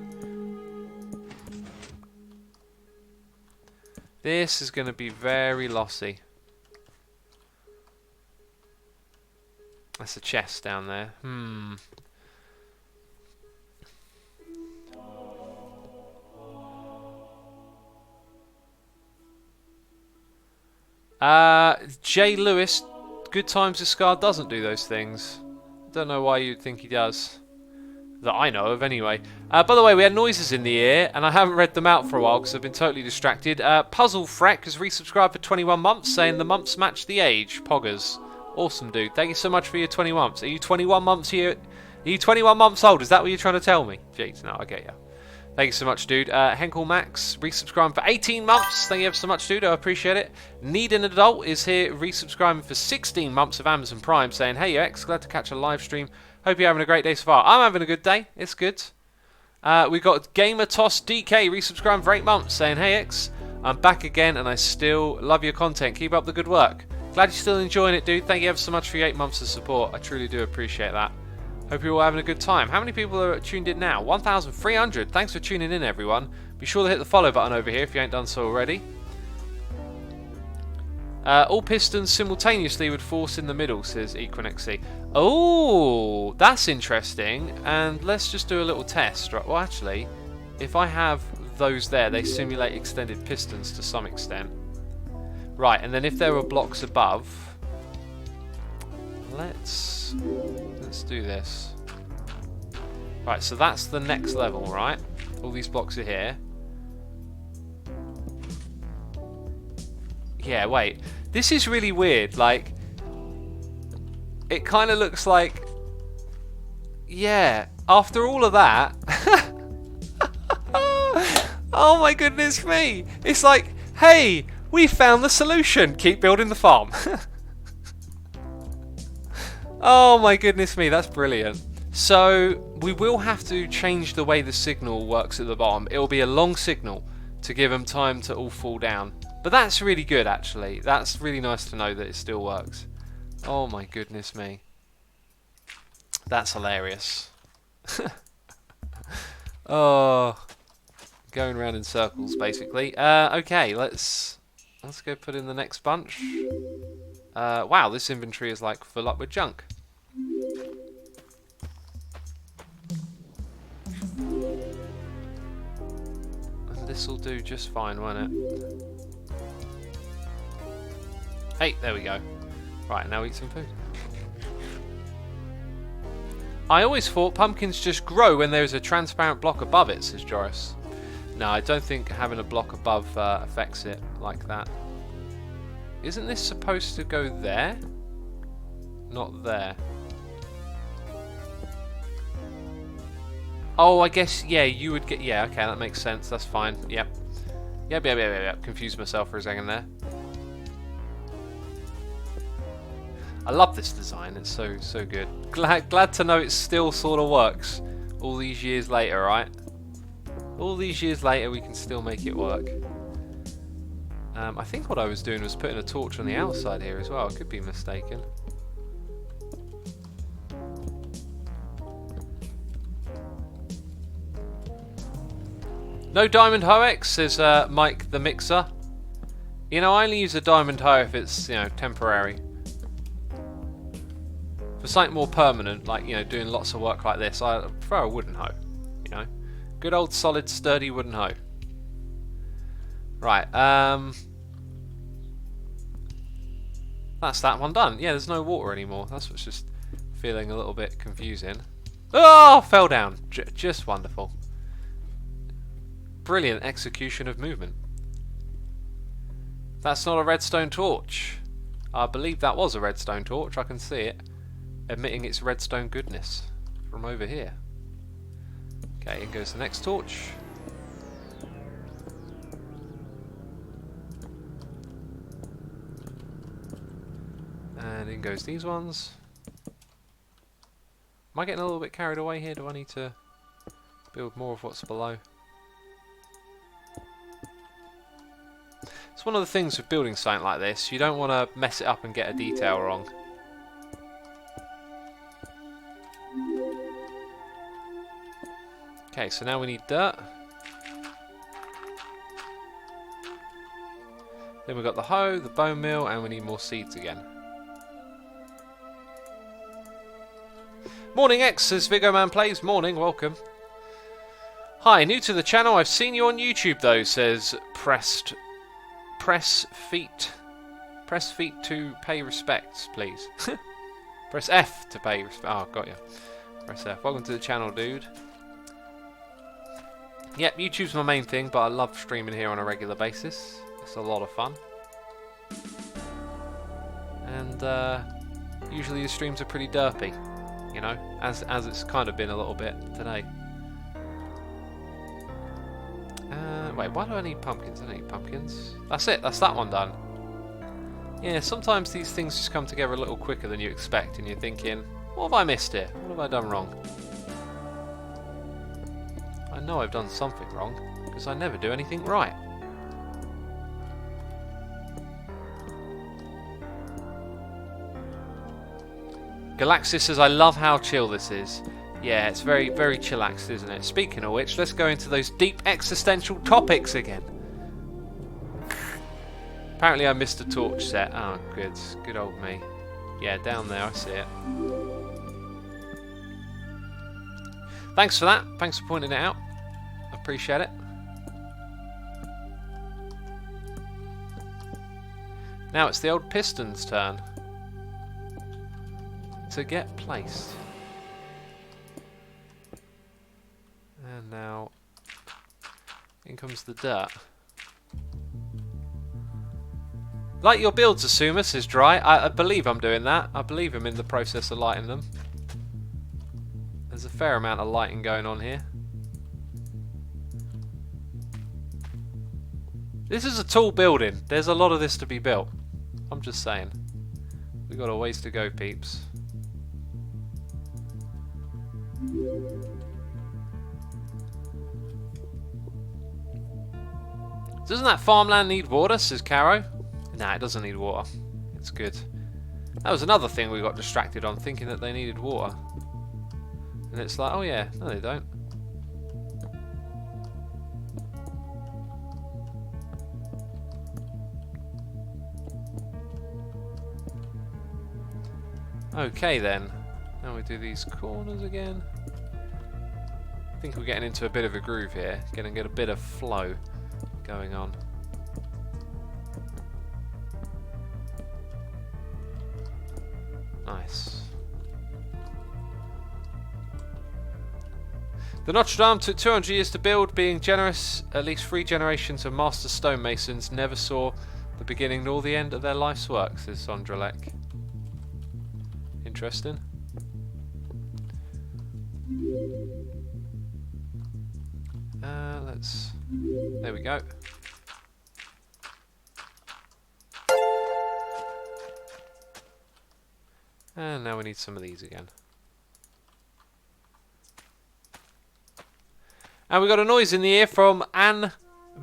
This is going to be very lossy. That's a chest down there. J. Lewis, Good Times with Scar doesn't do those things. Don't know why you'd think he does. That I know of, anyway. By the way, we had noises in the ear, and I haven't read them out for a while because I've been totally distracted. Puzzle Freck has resubscribed for 21 months, saying the months match the age. Poggers. Awesome, dude. Thank you so much for your 20 months. Are you 21 months here? Are you 21 months old? Is that what you're trying to tell me? Jeez, no, I get you. Thank you so much, dude. Henkel Max, resubscribing for 18 months. Thank you ever so much, dude. I appreciate it. Need an Adult is here, resubscribing for 16 months of Amazon Prime, saying, hey, X, glad to catch a live stream. Hope you're having a great day so far. I'm having a good day. It's good. We got Gamer Toss DK, resubscribing for 8 months, saying, hey, X, I'm back again, and I still love your content. Keep up the good work. Glad you're still enjoying it, dude. Thank you ever so much for your 8 months of support. I truly do appreciate that. Hope you're all having a good time. How many people are tuned in now? 1,300. Thanks for tuning in, everyone. Be sure to hit the follow button over here if you ain't done so already. All pistons simultaneously would force in the middle, says Equinexy. Oh, that's interesting. And let's just do a little test. Right. Well, actually, if I have those there, they simulate extended pistons to some extent. Right, and then if there were blocks above, let's do this. Right, so that's the next level, right? All these blocks are here. Yeah, wait. This is really weird. Like, it kind of looks like... Yeah, after all of that... Oh my goodness me! It's like, hey, we found the solution. Keep building the farm. Oh my goodness me, that's brilliant. So we will have to change the way the signal works at the bottom. It will be a long signal to give them time to all fall down. But that's really good, actually. That's really nice to know that it still works. Oh my goodness me. That's hilarious. Oh, going around in circles, basically. Okay, let's go put in the next bunch. Wow, this inventory is like full up with junk. And this will do just fine, won't it? Hey, there we go. Right, now eat some food. I always thought pumpkins just grow when there's a transparent block above it, says Joris. No, I don't think having a block above affects it like that. Isn't this supposed to go there? Not there. Oh, I guess, yeah, you would get... Yeah, okay, that makes sense. That's fine. Yep. Yep. Confused myself for a second there. I love this design. It's so good. Glad to know it still sort of works all these years later, right? All these years later, we can still make it work. I think what I was doing was putting a torch on the outside here as well. I could be mistaken. No diamond hoax, says Mike the Mixer. You know, I only use a diamond hoe if it's, you know, temporary. For something more permanent, like, you know, doing lots of work like this, I prefer a wooden hoe. You know, good old solid sturdy wooden hoe. Right, that's that one done. Yeah, there's no water anymore. That's what's just feeling a little bit confusing. Oh, fell down. Just wonderful. Brilliant execution of movement. That's not a redstone torch. I believe that was a redstone torch. I can see it emitting its redstone goodness from over here. Okay, in goes the next torch. And in goes these ones. Am I getting a little bit carried away here? Do I need to build more of what's below? It's one of the things with building something like this. You don't want to mess it up and get a detail wrong. Okay, so now we need dirt. Then we've got the hoe, the bone meal, and we need more seeds again. Morning X, says Vigo Man Plays. Morning, welcome. Hi, new to the channel. I've seen you on YouTube though, says Press feet to pay respects, please. Press F to pay respect. Oh, got you. Press F. Welcome to the channel, dude. Yep, YouTube's my main thing, but I love streaming here on a regular basis. It's a lot of fun. And usually the streams are pretty derpy, you know, as it's kind of been a little bit today. Wait, why do I need pumpkins? I don't need pumpkins. That's it, that's that one done. Yeah, sometimes these things just come together a little quicker than you expect, and you're thinking, what have I missed here? What have I done wrong? I know I've done something wrong, because I never do anything right. Galaxis says, I love how chill this is. Yeah, it's very, very chillaxed, isn't it? Speaking of which, let's go into those deep existential topics again. Apparently I missed a torch set. Oh, good. Good old me. Yeah, down there, I see it. Thanks for that. Thanks for pointing it out. I appreciate it. Now it's the old piston's turn to get placed. And now in comes the dirt. Light your builds, Asuma, says Dry. I believe I'm doing that. I believe I'm in the process of lighting them. There's a fair amount of lighting going on here. This is a tall building. There's a lot of this to be built. I'm just saying. We've got a ways to go, peeps. Doesn't that farmland need water, says Caro? Nah, it doesn't need water. It's good. That was another thing we got distracted on, thinking that they needed water. And it's like, oh yeah, no they don't. Okay then. Now we do these corners again. I think we're getting into a bit of a groove here. Gonna get a bit of flow going on. Nice. The Notre Dame took 200 years to build. Being generous, at least 3 generations of master stonemasons never saw the beginning nor the end of their life's work, says Sondralek. Interesting. There we go. And now we need some of these again. And we got a noise in the ear from Ann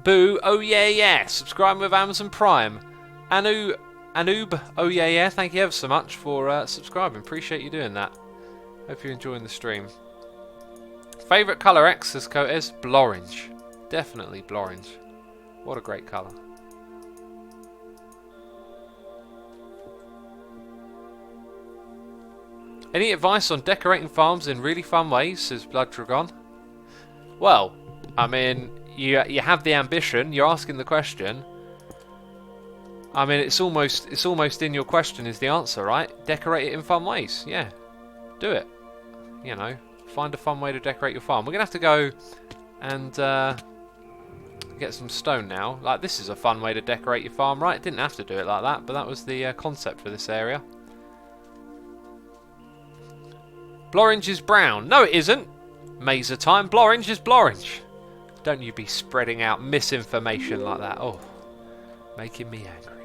Boo. Oh yeah, yeah. Subscribing with Amazon Prime. Anoob. Oh yeah, yeah. Thank you ever so much for subscribing. Appreciate you doing that. Hope you're enjoying the stream. Favourite colour X, as Coat is Blorange. Definitely Blorange. What a great colour. Any advice on decorating farms in really fun ways, says Blood Dragon? Well, I mean, you have the ambition. You're asking the question. I mean, it's almost in your question is the answer, right? Decorate it in fun ways. Yeah, do it. You know, find a fun way to decorate your farm. We're gonna have to go and get some stone now. Like, this is a fun way to decorate your farm, right? Didn't have to do it like that, but that was the concept for this area. Blorange is brown. No, it isn't. Mazer time. Blorange is Blorange. Don't you be spreading out misinformation like that. Oh, making me angry.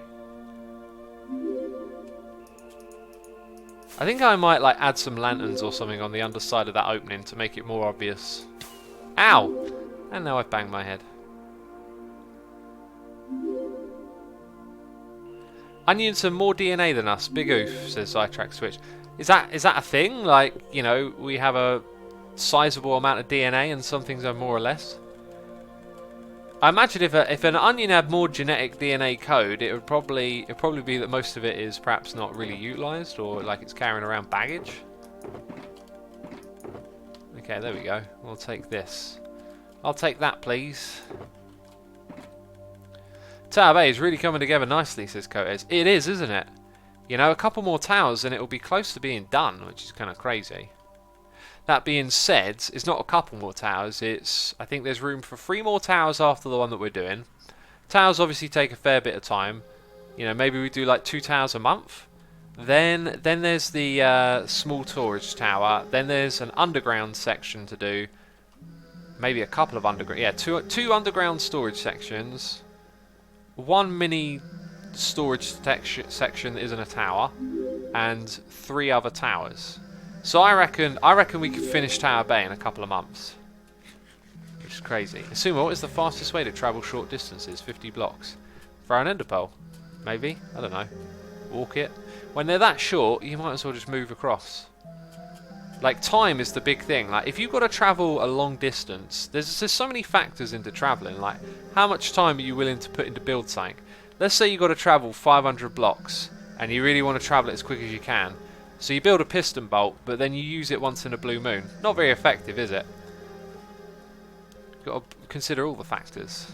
I think I might like add some lanterns or something on the underside of that opening to make it more obvious. Ow! And now I've banged my head. Onions have more DNA than us. Big oof, says Zytrack Switch. Is that a thing? Like, you know, we have a sizable amount of DNA and some things are more or less? I imagine if an onion had more genetic DNA code, it'd probably be that most of it is perhaps not really utilised, or like it's carrying around baggage. Okay, there we go. We'll take this. I'll take that, please. Tower Bay is really coming together nicely, says Cotes. It is, isn't it? You know, a couple more towers and it'll be close to being done, which is kind of crazy. That being said, it's not a couple more towers, I think there's room for 3 more towers after the one that we're doing. Towers obviously take a fair bit of time. You know, maybe we do like 2 towers a month. Then there's the small storage tower. Then there's an underground section to do. Maybe a couple of underground, yeah, two underground storage sections. 1 mini storage section that isn't a tower. And 3 other towers. So I reckon we could finish Tower Bay in a couple of months. Which is crazy. Sumo, what is the fastest way to travel short distances? 50 blocks. Throw an ender pearl? Maybe? I don't know. Walk it? When they're that short, you might as well just move across. Like, time is the big thing. Like, if you've got to travel a long distance, there's so many factors into travelling. Like, how much time are you willing to put into build something? Let's say you've got to travel 500 blocks, and you really want to travel it as quick as you can. So you build a piston bolt, but then you use it once in a blue moon. Not very effective, is it? You've got to consider all the factors.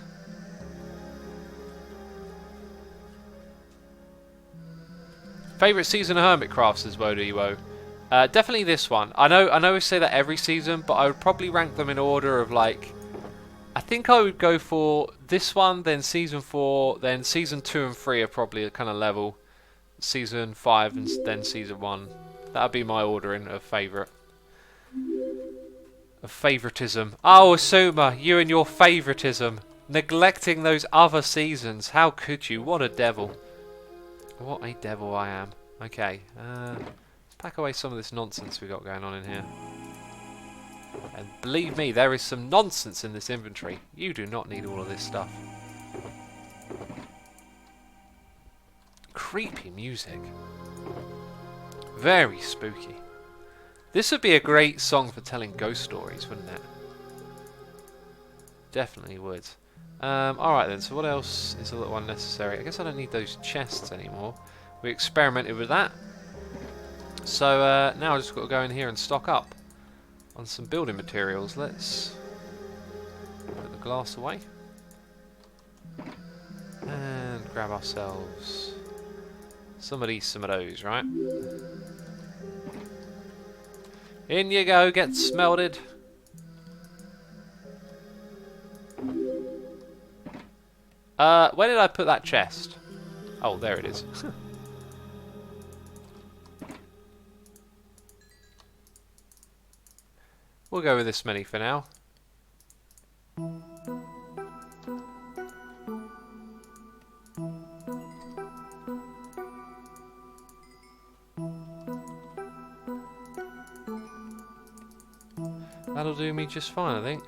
Favourite season of Hermitcraft, says Wodo. Definitely this one. I know we say that every season, but I would probably rank them in order of like... I think I would go for this one, then season 4, then season 2 and 3 are probably a kind of level. Season 5 and then season 1. That would be my ordering of favourite. Of favouritism. Oh, Asuma, you and your favouritism. Neglecting those other seasons. How could you? What a devil. What a devil I am. Okay, let's pack away some of this nonsense we got going on in here. And believe me, there is some nonsense in this inventory. You do not need all of this stuff. Creepy music. Very spooky. This would be a great song for telling ghost stories, wouldn't it? Definitely would. Alright then, so what else is a little unnecessary? I guess I don't need those chests anymore. We experimented with that. So now I've just got to go in here and stock up on some building materials. Let's put the glass away. And grab ourselves some of those, right? In you go, get smelted. Where did I put that chest? Oh, there it is. We'll go with this many for now. That'll do me just fine, I think.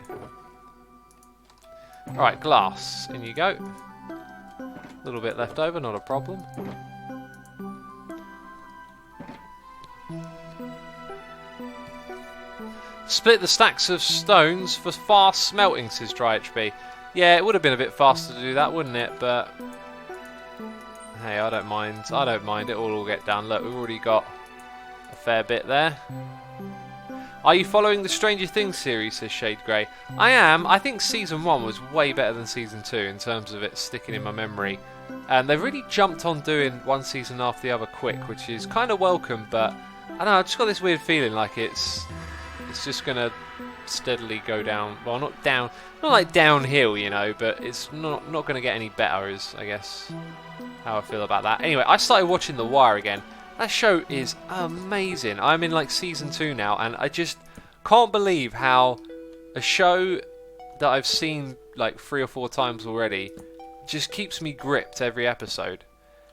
Alright, glass. In you go. A little bit left over, not a problem. Split the stacks of stones for fast smelting, says Dry HP. Yeah, it would have been a bit faster to do that, wouldn't it? But hey, I don't mind. I don't mind. It will all get done. Look, we've already got a fair bit there. Are you following the Stranger Things series, says Shade Grey? I am. I think Season 1 was way better than Season 2 in terms of it sticking in my memory. And they've really jumped on doing one season after the other quick, which is kind of welcome, but I don't know, I've just got this weird feeling like it's just going to steadily go down. Well, not down, not like downhill, you know, but it's not going to get any better is, I guess, how I feel about that. Anyway, I started watching The Wire again. That show is amazing. I'm in like season 2 now, and I just can't believe how a show that I've seen like 3 or 4 times already just keeps me gripped every episode.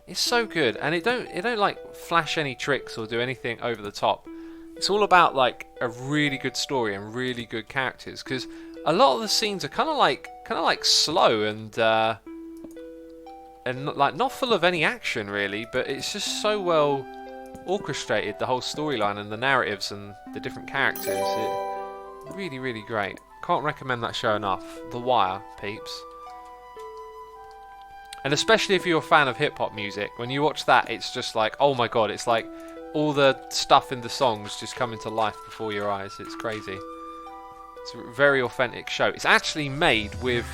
It's so good, and it don't like flash any tricks or do anything over the top. It's all about like a really good story and really good characters, because a lot of the scenes are kind of like slow and like not full of any action really, but it's just so well orchestrated, the whole storyline and the narratives and the different characters. It really great. Can't recommend that show enough. The Wire, peeps. And especially if you're a fan of hip hop music, when you watch that, it's just like, oh my god, it's like all the stuff in the songs just coming to life before your eyes. It's crazy. It's a very authentic show. It's actually made with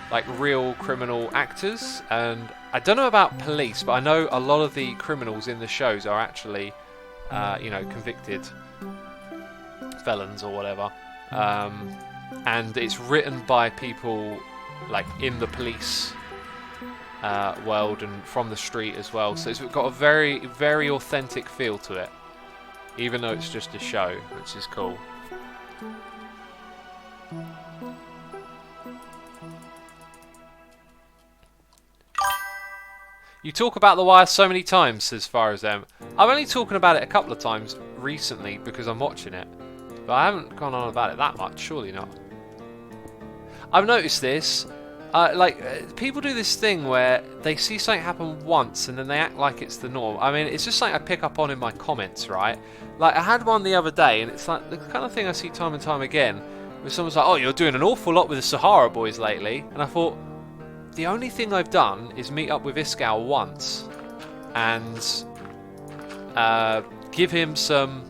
like real criminal actors, and I don't know about police, but I know a lot of the criminals in the shows are actually, you know, convicted felons or whatever. And it's written by people like in the police world and from the street as well. So it's got a very authentic feel to it, even though it's just a show, which is cool. You talk about The Wire so many times, says Farazem. I'm only talking about it a couple of times recently because I'm watching it, but I haven't gone on about it that much, surely not. I've noticed this, people do this thing where they see something happen once and then they act like it's the norm. I mean, it's just something I pick up on in my comments, right? Like, I had one the other day, and it's like the kind of thing I see time and time again, where someone's like, oh, you're doing an awful lot with the Sahara Boys lately, and I thought, the only thing I've done is meet up with Iskall once and give him some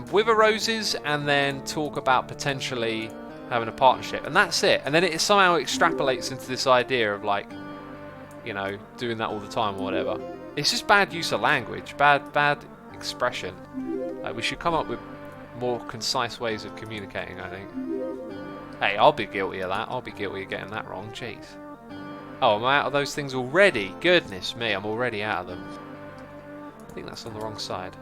wither roses and then talk about potentially having a partnership, and that's it. And then it somehow extrapolates into this idea of like, you know, doing that all the time or whatever. It's just bad use of language, bad expression. We should come up with more concise ways of communicating, I think. Hey, I'll be guilty of that. I'll be guilty of getting that wrong. Jeez. Oh, am I out of those things already? Goodness me, I'm already out of them. I think that's on the wrong side.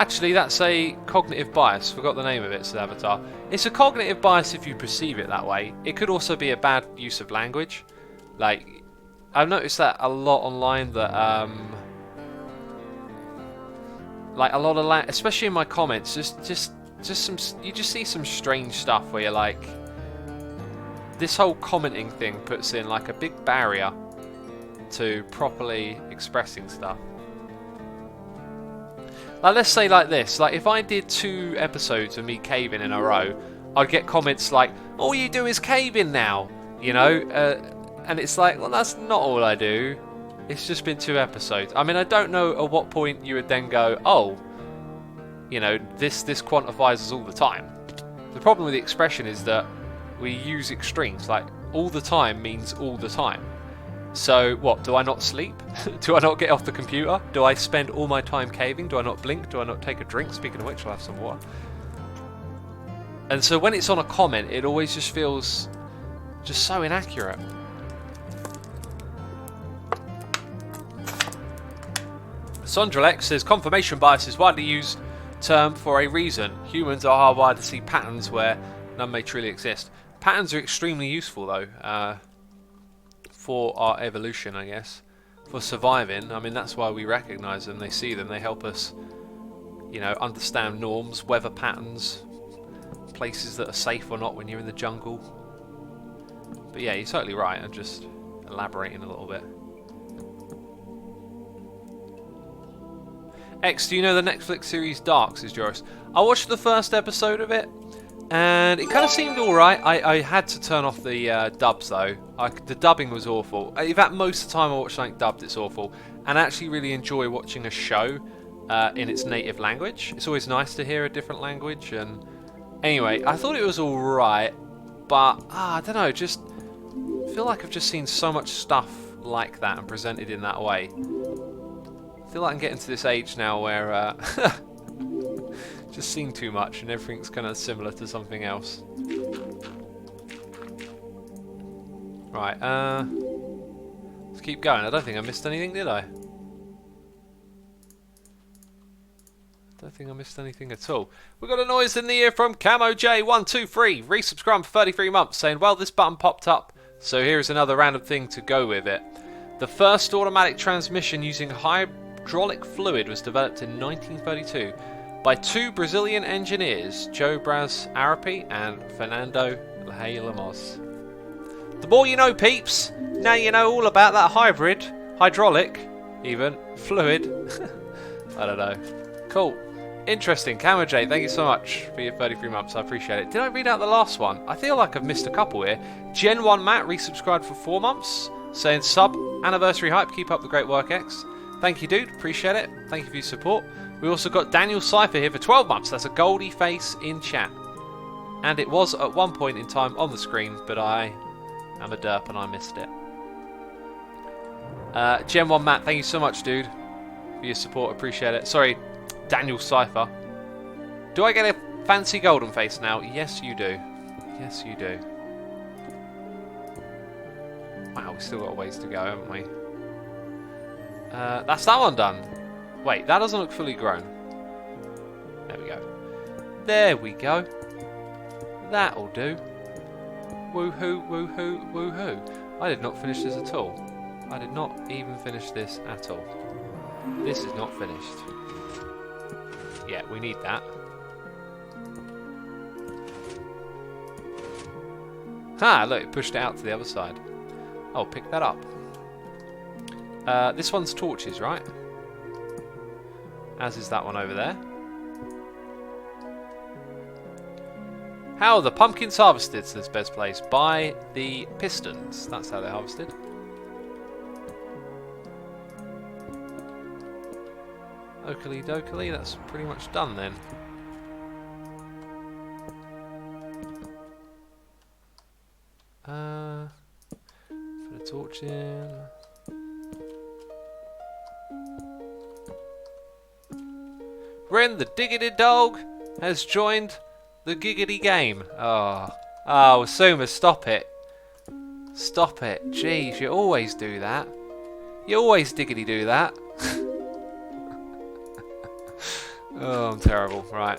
Actually, that's a cognitive bias. Forgot the name of it, says Avatar. It's a cognitive bias if you perceive it that way. It could also be a bad use of language. Like, I've noticed that a lot online that, like a lot of especially in my comments, just some, you just see some strange stuff where you're like, this whole commenting thing puts in like a big barrier to properly expressing stuff. Like, let's say like this, like if I did 2 episodes of me caving in a row, I'd get comments like, all you do is caving now, you know, and it's like, well, that's not all I do. It's just been 2 episodes. I mean, I don't know at what point you would then go, oh, you know, this quantifies us all the time. The problem with the expression is that we use extremes, like all the time means all the time. So what, do I not sleep? Do I not get off the computer? Do I spend all my time caving? Do I not blink? Do I not take a drink? Speaking of which, I'll have some water. And so when it's on a comment, it always just feels just so inaccurate. Sondralex says, confirmation bias is widely used term for a reason. Humans are hardwired to see patterns where none may truly exist. Patterns are extremely useful though, for our evolution, I guess. For surviving, I mean, that's why we recognise them, they see them, they help us, you know, understand norms, weather patterns, places that are safe or not when you're in the jungle. But yeah, you're totally right, I'm just elaborating a little bit. X, do you know the Netflix series Dark, says Joris? I watched the first episode of it, and it kind of seemed alright. I had to turn off the dubs though. The dubbing was awful. In fact, most of the time I watch something dubbed, it's awful. And I actually really enjoy watching a show in its native language. It's always nice to hear a different language. And anyway, I thought it was alright, but I don't know, just feel like I've just seen so much stuff like that and presented in that way. I feel like I'm getting to this age now where just seen too much and everything's kind of similar to something else. Right, let's keep going. I don't think I missed anything, did I? Don't think I missed anything at all. We got a noise in the ear from Camo J123, resubscribed for 33 months, saying, well, this button popped up, so here's another random thing to go with it. The first automatic transmission using hydraulic fluid was developed in 1932 by 2 Brazilian engineers, Joe Braz Arapi and Fernando Lehey Lemos. The more you know, peeps. Now you know all about that hydraulic, even, fluid. I don't know. Cool. Interesting. Camo J, thank you so much for your 33 months. I appreciate it. Did I read out the last one? I feel like I've missed a couple here. Gen 1 Matt resubscribed for 4 months, saying sub, anniversary hype, keep up the great work, X. Thank you, dude. Appreciate it. Thank you for your support. We also got Daniel Cypher here for 12 months. That's a goldie face in chat. And it was at one point in time on the screen, but I am a derp and I missed it. Gen 1 Matt, thank you so much, dude, for your support. Appreciate it. Sorry, Daniel Cypher. Do I get a fancy golden face now? Yes, you do. Yes, you do. Wow, we've still got a ways to go, haven't we? That's that one done. Wait, that doesn't look fully grown. There we go. There we go. That'll do. Woohoo, woohoo, woohoo. I did not finish this at all. I did not even finish this at all. This is not finished. Yeah, we need that. Ha! Look, it pushed it out to the other side. I'll pick that up. This one's torches, right? As is that one over there. How are the pumpkins harvested, says Best Place? By the pistons. That's how they're harvested. Oakley dokley, that's pretty much done then. Put a torch in. Ren the Diggity Dog has joined the giggity game. Oh, Suma, stop it. Stop it. Jeez, you always do that. You always diggity do that. Oh, I'm terrible. Right.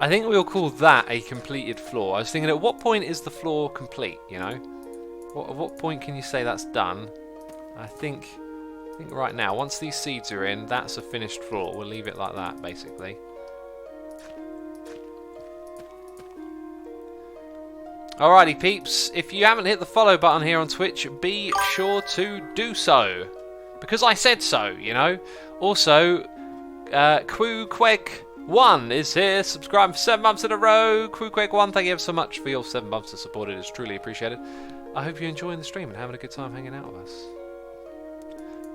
I think we'll call that a completed floor. I was thinking, at what point is the floor complete, you know? At what point can you say that's done? I think right now, once these seeds are in, that's a finished floor. We'll leave it like that, basically. Alrighty, peeps. If you haven't hit the follow button here on Twitch, be sure to do so. Because I said so, you know? Also, QueeQueg1 is here, subscribing for 7 months in a row. QueeQueg1, thank you ever so much for your 7 months of support. It is truly appreciated. I hope you're enjoying the stream and having a good time hanging out with us.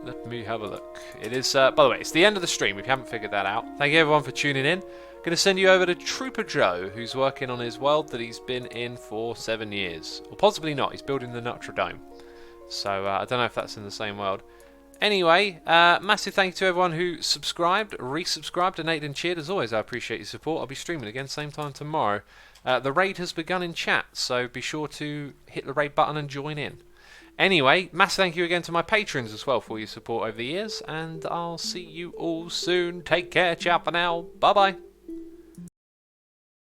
Let me have a look. It is, by the way, it's the end of the stream if you haven't figured that out. Thank you everyone for tuning in. Going to send you over to Trooper Joe, who's working on his world that he's been in for 7 years. Or possibly not, he's building the Notre Dame. So, I don't know if that's in the same world. Anyway, massive thank you to everyone who subscribed, resubscribed, donated and cheered. As always, I appreciate your support. I'll be streaming again same time tomorrow. The raid has begun in chat, so be sure to hit the raid button and join in. Anyway, massive thank you again to my patrons as well for your support over the years, and I'll see you all soon. Take care, ciao for now, bye bye.